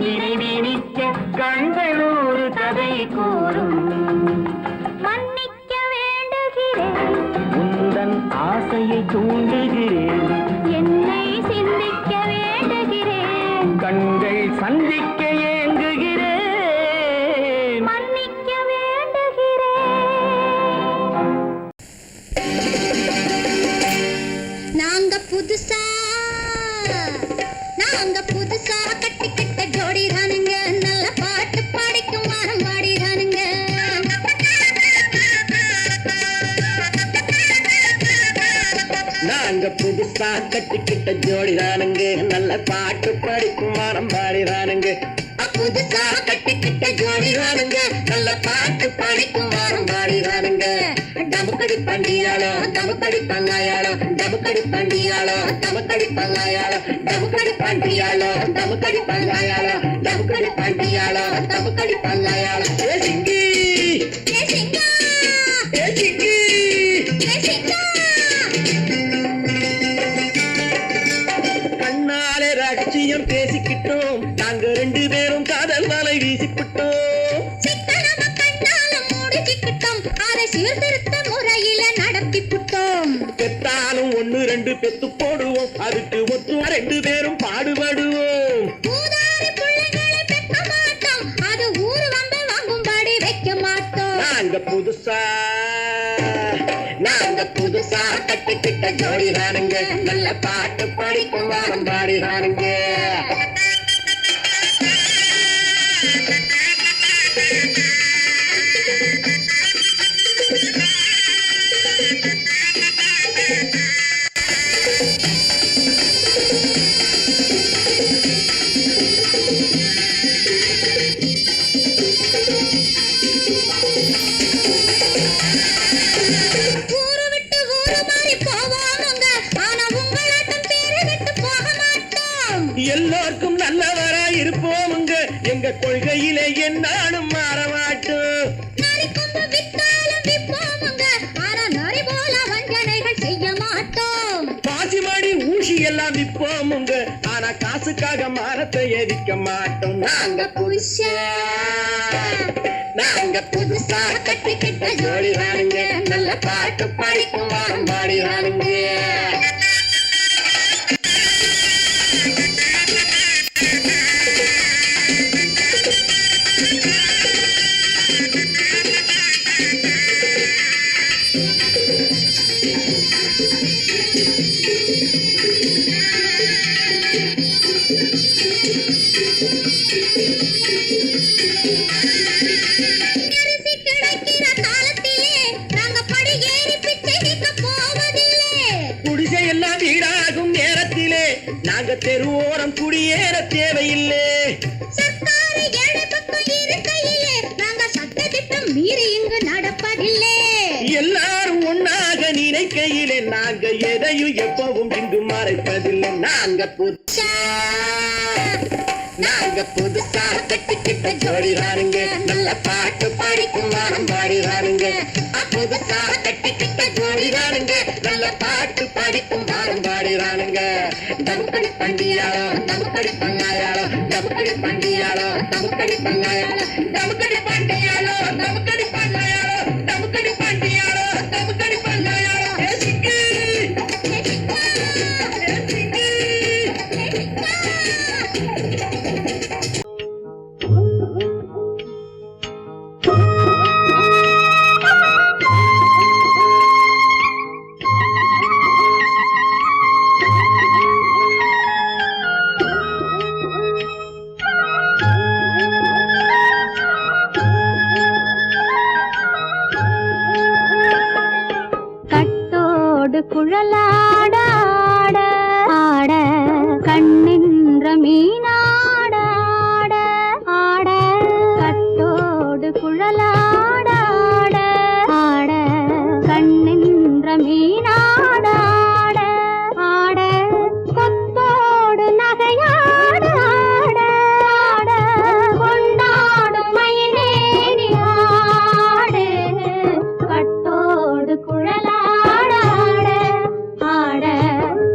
நினைவினிக்க கண்கள் ஒரு கதை கூறும். மன்னிக்க வேண்டுகிறேன் உந்தன் ஆசையை தூண்டுகிறேன், என்னை சிந்திக்க வேண்டுகிறேன், கண்கள் சந்திக்க ஏங்குகிறேன், மன்னிக்க வேண்டுகிறேன். நாங்க புதுசா கட்டிக்கிட்ட ஜோடி தானுங்க, நல்ல பாட்டு பாடிக்கும் வாரம் பாடிதானுங்க. நாங்க புதுசா கட்டிக்கிட்ட ஜோடிதானுங்க, நல்ல பாட்டு படிக்கும் வாரம் பாடிதானுங்க. புதுசா கட்டிக்கிட்ட ஜோடிதானுங்க, நல்ல பாட்டு படிக்கும் வாரம் பாடிதானுங்க. டமுக்கடி பண்டியாளோ டமுக்கடி பங்காயாளோ, டமுக்கடி பண்டியாளோ டமுக்கடி பங்காயாளோ, டமுக்கடி பண்டியாளோ டமுக்கடி பங்காயாளோ, டமுக்கடி பண்டியாளோ டமுக்கடி பங்காயாளோ. ஏ சிங்கி ஏ சிங்கா, ஏ சிங்கி ஏ சிங்கா, கண்ணாலே ரகசியம் பேசிக்கிட்டோம், நாங்க ரெண்டு பேரும் காதல் வலை வீசிக்கிட்டோம். சிக்கனமா கண்ணால மூடிக்கிட்டோம், அதை சீர்திருத்த முறையில நடத்திப்புட்டோம். பெத்தாலும் ஒண்ணு ரெண்டு பெத்து போடுவோம், அதுக்கு ஒத்துவா ரெண்டு பேரும் பாடுபடுவோம். ஊதாரி பிள்ளைகளை பெக்க மாட்டோம், அது ஊரு வம்ப வாங்கும்படி வைக்க மாட்டோம். நாங்க புதுசா கட்டிக்கிட்ட ஜோடிதானுங்க, நல்ல பாட்டு படிக்கும் வாரம் பாடிதானுங்க. ஊரு விட்டு ஊரு மாறி போவோமுங்க, ஆனா உங்களாட்டம் பேரு விட்டு போக மாட்டோம். எல்லாருக்கும் நல்லவரா இருப்போமுங்க, எங்க கொள்கையிலே என்னாலும் மாற மாட்டோம். நரி கொம்பு வித்தாலும் விப்போமுங்க, ஆனா நரி போல வஞ்சனைகள் செய்ய மாட்டோம். பாசிமாடி ஊசி எல்லாம் விற்போமுங்க, ஆனா காசுக்காக மானத்தை எரிக்க மாட்டோம். நாங்க புதுசா கட்டிக்கிட்ட ஜோடிதானுங்க, நல்ல பாட்டு படிக்கும் வாரம் பாடிதானுங்க. அரிசி கிடைக்கிற காலத்திலே நாங்க படி ஏறி பிச்சை கேட்க போவதில்லை. குடிசை எல்லாம் வீடாகும் நேரத்திலே நாங்க தெருவோரம் குடியேற தேவையில்லை. சர்க்காரு ஏழை பக்கம் இருக்கையிலே நாங்க சட்டத்திட்டம் மீறி இங்கு நடப்பதில்லை. எல்லாரும் ஒன்னாக நினைக்கையிலே நாங்க எதையும் எப்பவும் இங்கு மறைப்பதில்லை. நாங்க புதுசா கட்டிக்கிட்ட ஜோடிதானுங்க, நல்ல பாட்டு படிக்கும் வாரம் பாடிதானுங்க. புதுசா கட்டிக்கிட்ட ஜோடிதானுங்க, நல்ல பாட்டு படிக்கும் வாரம் பாடிதானுங்க. டமுக்கடி பண்டியாளோ டமுக்கடி பங்காயாளோ, டமுக்கடி பண்டியாளோ டமுக்கடி பங்காயாளோ, டமுக்கடி பண்டி கட்டோடு குழலாட ஆட ஆட கண்ணின்ற மீனாட ஆட ஆட கட்டோடு குழலாட ஆட ஆட கண்ணின்ற மீனாட ஆட ஆட கொத்தோடு நகையாட ஆட ஆட கொண்டாடும் மயிலேறி ஆடு கட்டோடு குழலாட ஆட ஆட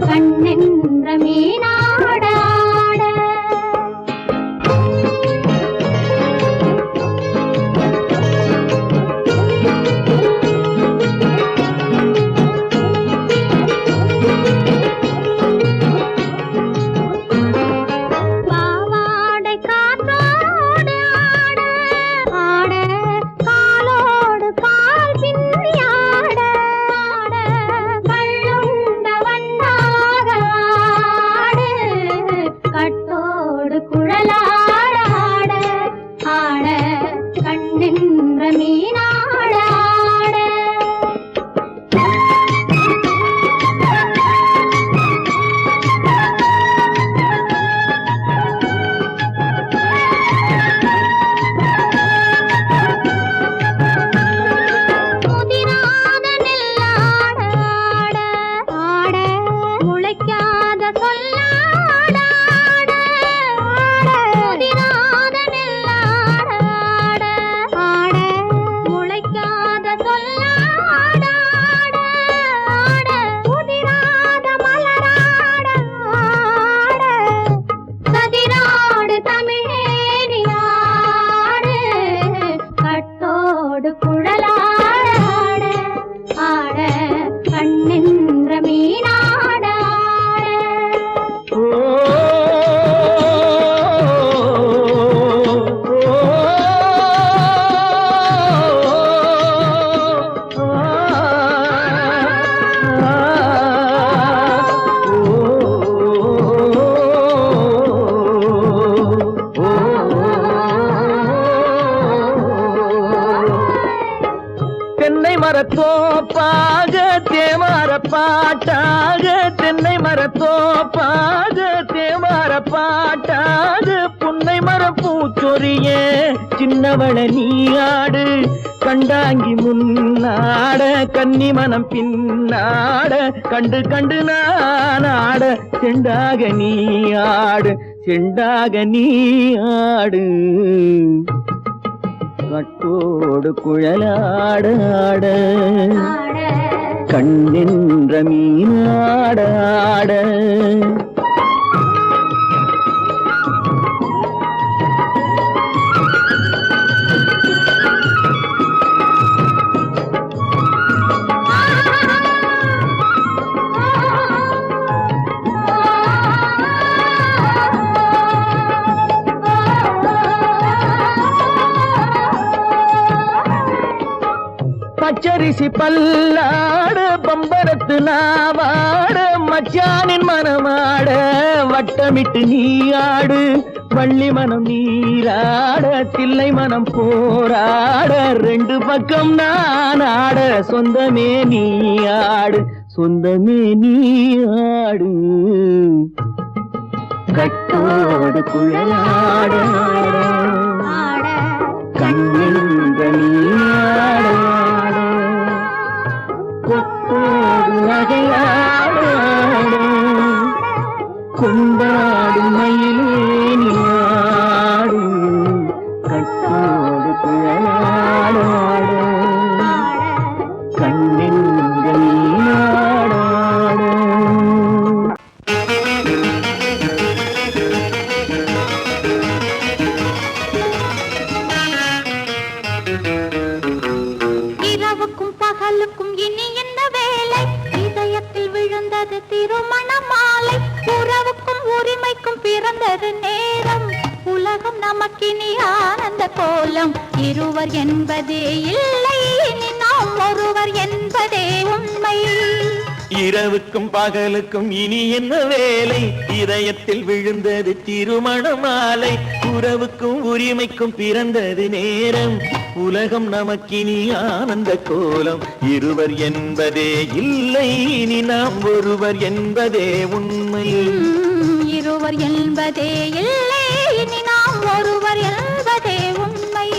கண்ணென்ற மீனாட ஆட பாவாடை காத்தோடு ஆட ஆட காலோடு கால் பின்னி ஆட ஆட கள்ளுண்ட வண்ணாக ஆடு கட்டோடு குழலாட ஆட ஆட கண்ணென்ற மீனாட ஆட முதிராத நெல்லாட ஆட ஆட முளைக்காத சொல்லாட ஆட ஆட முதிராத நெல்லாட ஆட ஆட முளைக்காத சொல்லாட ஆட ஆட முதிராத மலராட ஆட கதிராடு தமிழேறி ஆடு கட்டோடு குழலாட ஆட ஆட கண்ணென்ற மீனாட ஆட தென்னை மரத்தோப்பாக தேமார பாட்டாக தென்னை மரத்தோப்பாக தேமார பாட்டாக புன்னை மரம் பூச்சொரிய சின்னவள நீயாடு கண்டாங்கி முன்னாட கன்னி மனம் பின்னாட கண்டு கண்டு நானாட செண்டாக நீயாடு செண்டாக நீயாடு கட்டோடு குழலாட ஆட ஆட கண்ணின்ற மீனாட ஆட பச்சரிசி பல்லாட பம்பரத்து நாவாட மச்சானின் மனமாட வட்டமிட்டு நீயாடு வள்ளி மனம் நீராட தில்லை மனம் போராட ரெண்டு பக்கம் நான் ஆட சொந்தமே நீயாடு சொந்தமே நீயாடு கட்டோடு குழலாட ஆட கண்ணின்ற நீயாட கொத்தோடு நகையாட கொண்டாடும் மயிலேனியாடு கட்டோடு குழலாட கண்ணின்ற நீயாட இரவுக்கும் பகலுக்கும் இனி என்ன வேலை இதயத்தில் விழுந்தது திருமண மாலை உறவுக்கும் உரிமைக்கும் பிறந்தது நேரம் உலகம் நமக்கினி ஆனந்த கோலம் இருவர் என்பதே இல்லை இனி நாம் ஒருவர் என்பதே உண்மை இரவுக்கும் பகலுக்கும் இனி என்ன வேலை, இதயத்தில் விழுந்தது திருமண மாலை. உறவுக்கும் உரிமைக்கும் பிறந்தது நேரம், உலகம் நமக்கினி ஆனந்த கோலம். இருவர் என்பதே இல்லை, இனி நாம் ஒருவர் என்பதே உண்மை. இருவர் என்பதே இல்லை, இனி நாம் ஒருவர் என்பதே உண்மை.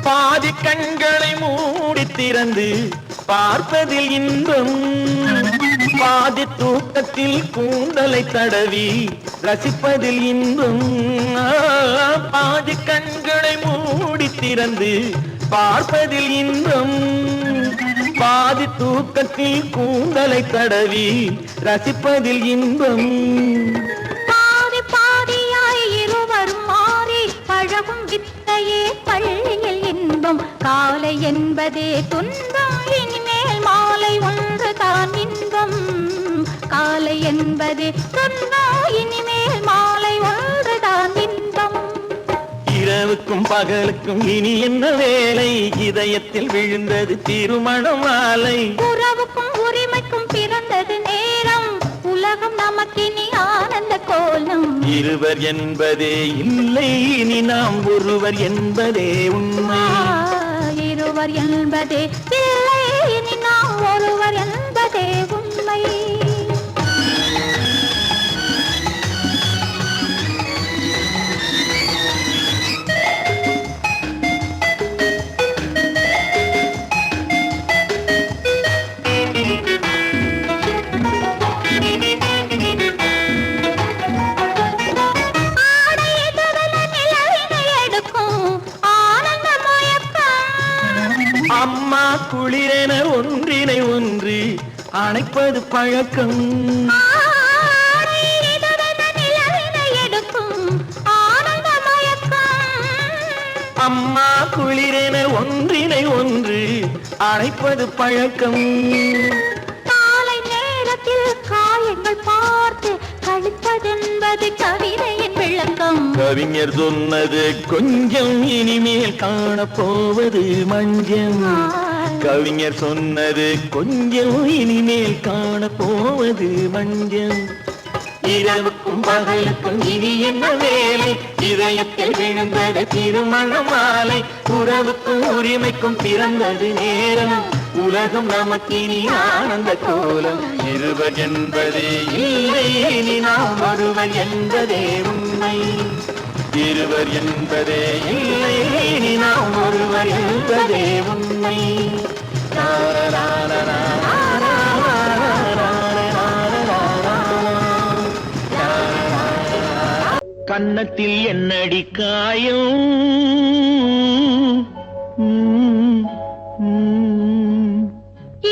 பாதி கண்களை மூடி திறந்து பார்ப்பதில் இன்பம், பாதி தூக்கத்தில் கூந்தலை தடவி ரசிப்பதில் இன்பம். பாதி கண்களை மூடி திறந்து பார்ப்பதில் இன்பம், பாதி தூக்கத்தில் கூந்தலை தடவி ரசிப்பதில் இன்பம். பாதி பாதியாய் இருவரும் மாறி பழகும் வித்தையே பள்ளியில் இன்பம். காலை என்பதே துன்பம், இனிமேல் மாலை ஒன்று தான் இன்பம். காலை என்பதே துன்பம், இனிமேல் மாலை ஒன்று தான் இன்பம். இரவுக்கும் பகலுக்கும் இனி என்ன வேலை, இதயத்தில் விழுந்தது திருமண மாலை. உறவுக்கும் உரிமைக்கும் பிறந்தது நேரம், உலகம் நமக்கினி ஆனந்த கோலம். இருவர் என்பதே இல்லை, இனி நாம் ஒருவர் என்பதே உண்மை. இருவர் என்பதே இல்லை, இனி நாம் ஒருவர் என்பதே உண்மை. அம்மா குளிரென ஒன்றினை ஒன்று அணைப்பது பழக்கம். அம்மா குளிரென ஒன்றினை ஒன்று அணைப்பது பழக்கம். காலை நேரத்தில் காயங்கள் பார்த்து கழிப்பதென்பது கவிதையின் விளக்கம். கவிஞர் சொன்னது கொஞ்சம், இனிமேல் காணப்போவது மஞ்சம். கவிஞர் சொன்னது கொஞ்சம், இனிமேல் காணப்போவது மஞ்சம். இரவுக்கும் பகலுக்கும் இனி என்ன வேலை, இதயத்தில் விழுந்தது திருமண மாலை. உறவுக்கும் உரிமைக்கும் பிறந்தது நேரம், உலகம் நமக்கினி ஆனந்த கோலம். இருவர் என்பதே இல்லை, இனி நாம் ஒருவர் என்பதே உண்மை. இருவர் என்பதே இல்லை, இனி நாம் ஒருவர் என்பதே உண்மை. கன்னத்தில் என்னடி காயம்,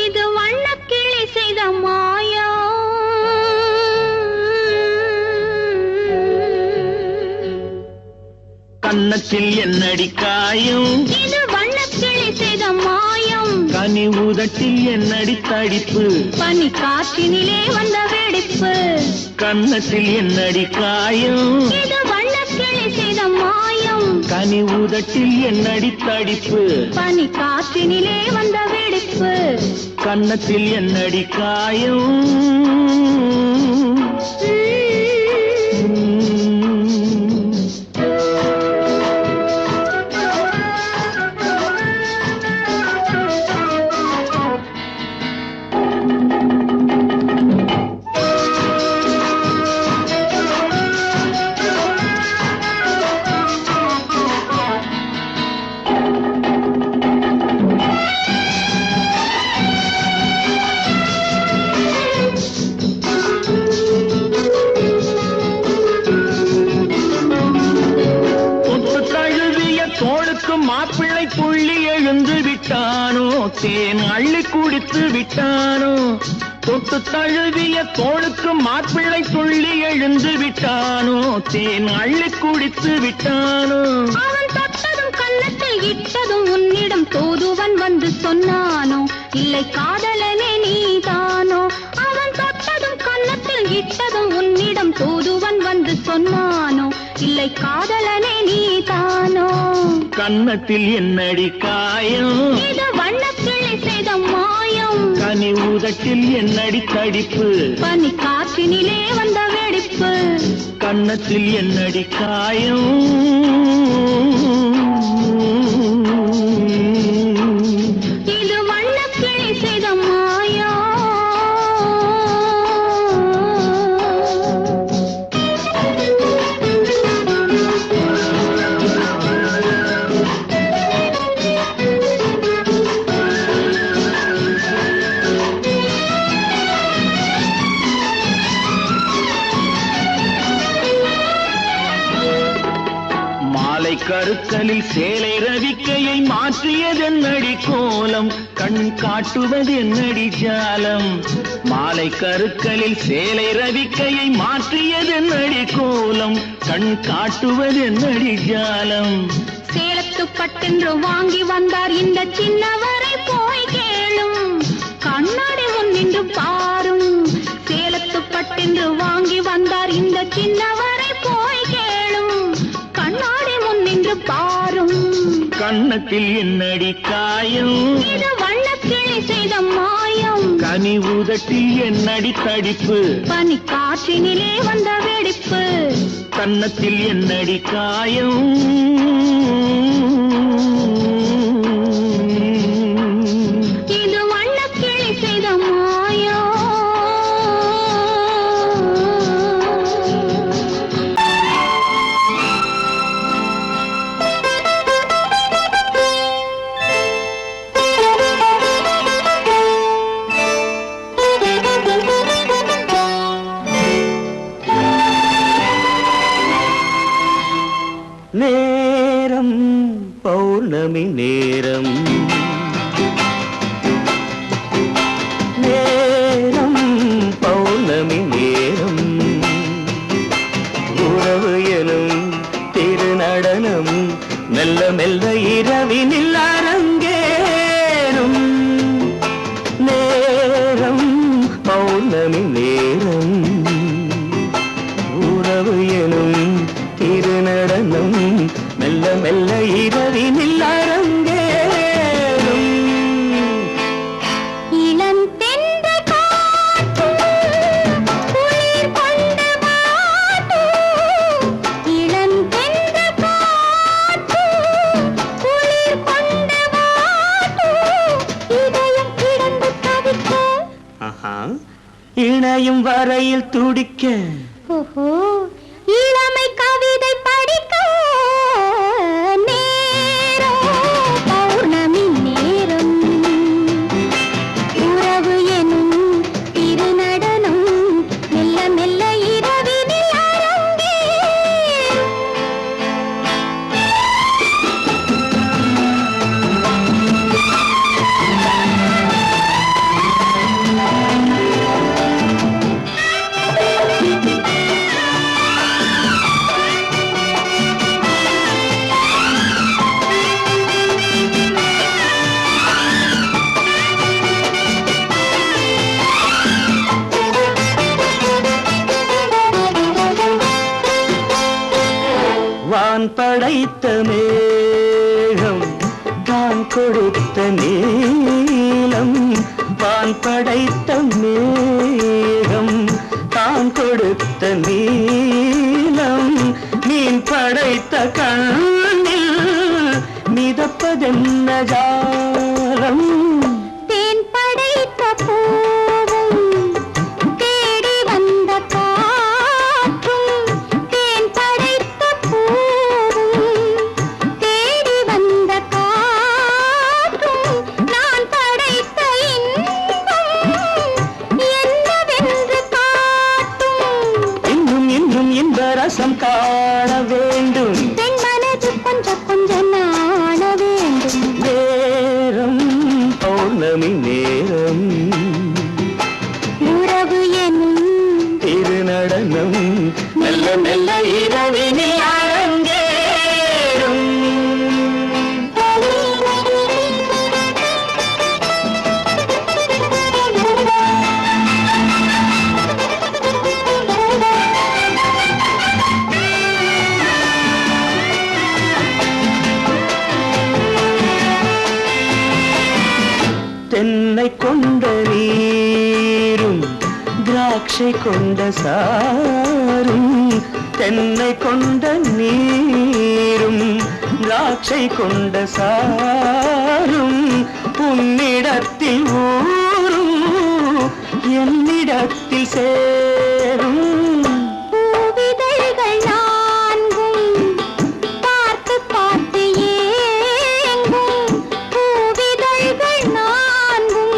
இது வண்ணக்கிளி செய்த மாயம். கன்னத்தில் என்னடி காயம், இது வண்ணக்கிளி செய்த மாயம். கனி உதட்டில் என்னடி தடிப்பு, பனி காற்றினிலே வந்த வெடிப்பு. கன்னத்தில் என்னடி காயம், இது வண்ணக்கிளி செய்த மாயம். கனி உதட்டில் என்னடி தடிப்பு, பனி காற்றினிலே வந்த வெடிப்பு. கன்னத்தில் என்னடி காயம். மாப்பிள்ளை புள்ளி எழுந்து விட்டானோ, தேன் அள்ளி குடித்து விட்டானோ. தொட்டு தழுவிய தோளுக்கு மாப்பிள்ளை புள்ளி எழுந்து விட்டானோ, தேன் அள்ளி குடித்து விட்டானோ. அவன் தொட்டதும் கன்னத்தில் இட்டதும் உன்னிடம் தூதுவன் வந்து சொன்னானோ, இல்லை காதலனே நீ காதலனே நீதானோ கன்னத்தில் என்னடி காயம் இது வண்ணக்கிளி செய்த மாயம் கனி உதட்டில் என்னடி தடிப்பு பனி காற்றினிலே வந்த வெடிப்பு கன்னத்தில் என்னடி காயம் இது வண்ணக்கிளி செய்த மாயம் கருக்கலில் சேலை ரவிக்கையை மாற்றியதென்னடி கோலம் கண் காட்டுவதென்னடி ஜாலம் மாலை கருக்கலில் சேலை ரவிக்கையை மாற்றியதென்னடி கோலம் கண் காட்டுவதென்னடி ஜாலம் சேலத்து பட்டென்று வாங்கி வந்தார் இந்த சின்னவரை போய் கேளும் கண்ணாடி முன் நின்று பாரும் சேலத்து பட்டென்று வாங்கி வந்தார் இந்த சின்னவரை போய் கேளும் கண்ணாடி முன் நின்று பாரும் கன்னத்தில் என்னடி காயம் இது வண்ணக்கிளி செய்த மாயம் கனி உதட்டில் என்னடி தடிப்பு பனி காற்றினிலே வந்த வெடிப்பு கன்னத்தில் என்னடி காயம் இது வண்ணக்கிளி செய்த மாயம் நேரம் பௌர்ணமி நேரம் நேரம் பௌர்ணமி நேரம் உறவு எனும் திருநடனம் மெல்ல மெல்ல இரவினில் அரங்கேறும் நேரம் பௌர்ணமி நேரம் உறவு எனும் திருநடனம் மெல்ல மெல்ல இரவினில் அரங்கேறும் இளம் தென்றல் காற்றும் குளிர் கொண்டு வாட்டும் இளம் தென்றல் காற்றும் குளிர் கொண்டு வாட்டும் இதயம் கிடந்து தவிக்க இணையும் வரையில் துடிக்க ஓஹோ இளமை கவிதை படிக்க நேரம் பௌர்ணமி நேரம் உறவு எனும் திருநடனம் மெல்ல மெல்ல இரவினில் அரங்கேறும் வான் படைத்த மேகம் தான் கொடுத்த நீலம் வான் படைத்த மேகம் தான் கொடுத்த நீலம் மீன் படைத்த கண்ணில் மிதப்பதென்ன ஜாலம் தேன் படைத்த பூவும் தேடி வந்த காற்றும் தேன் படைத்த பூவும் தேடி வந்த காற்றும் நான் படைத்த இன்பம் என்னவென்று காட்டும் இன்னும் இன்னும் இந்த ரசம் காண வேண்டும் பெண் மனது கொஞ்சம் கொஞ்சம் நாண வேண்டும் நேரம் பௌர்ணமி நேரம் உறவு எனும் திருநடனம் மெல்ல மெல்ல இரவினில் அரங்கேறும் திராட்சை கொண்ட சாரும் தென்னை கொண்ட நீரும் திராட்சை கொண்ட சாரும் உன்னிடத்தில் ஊரும் என்னிடத்தில் சேரும் பூவிதழ்கள் நான்கும் பார்த்து பார்த்து ஏங்கும் பூவிதழ்கள் நான்கும்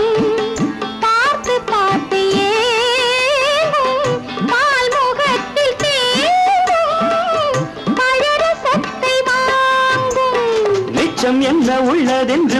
பார்த்து பார்த்து ஏங்கும் பால்முகத்தில் தேங்கும் பழரசத்தை வாங்கும் நிச்சம் என்ன உள்ளதென்று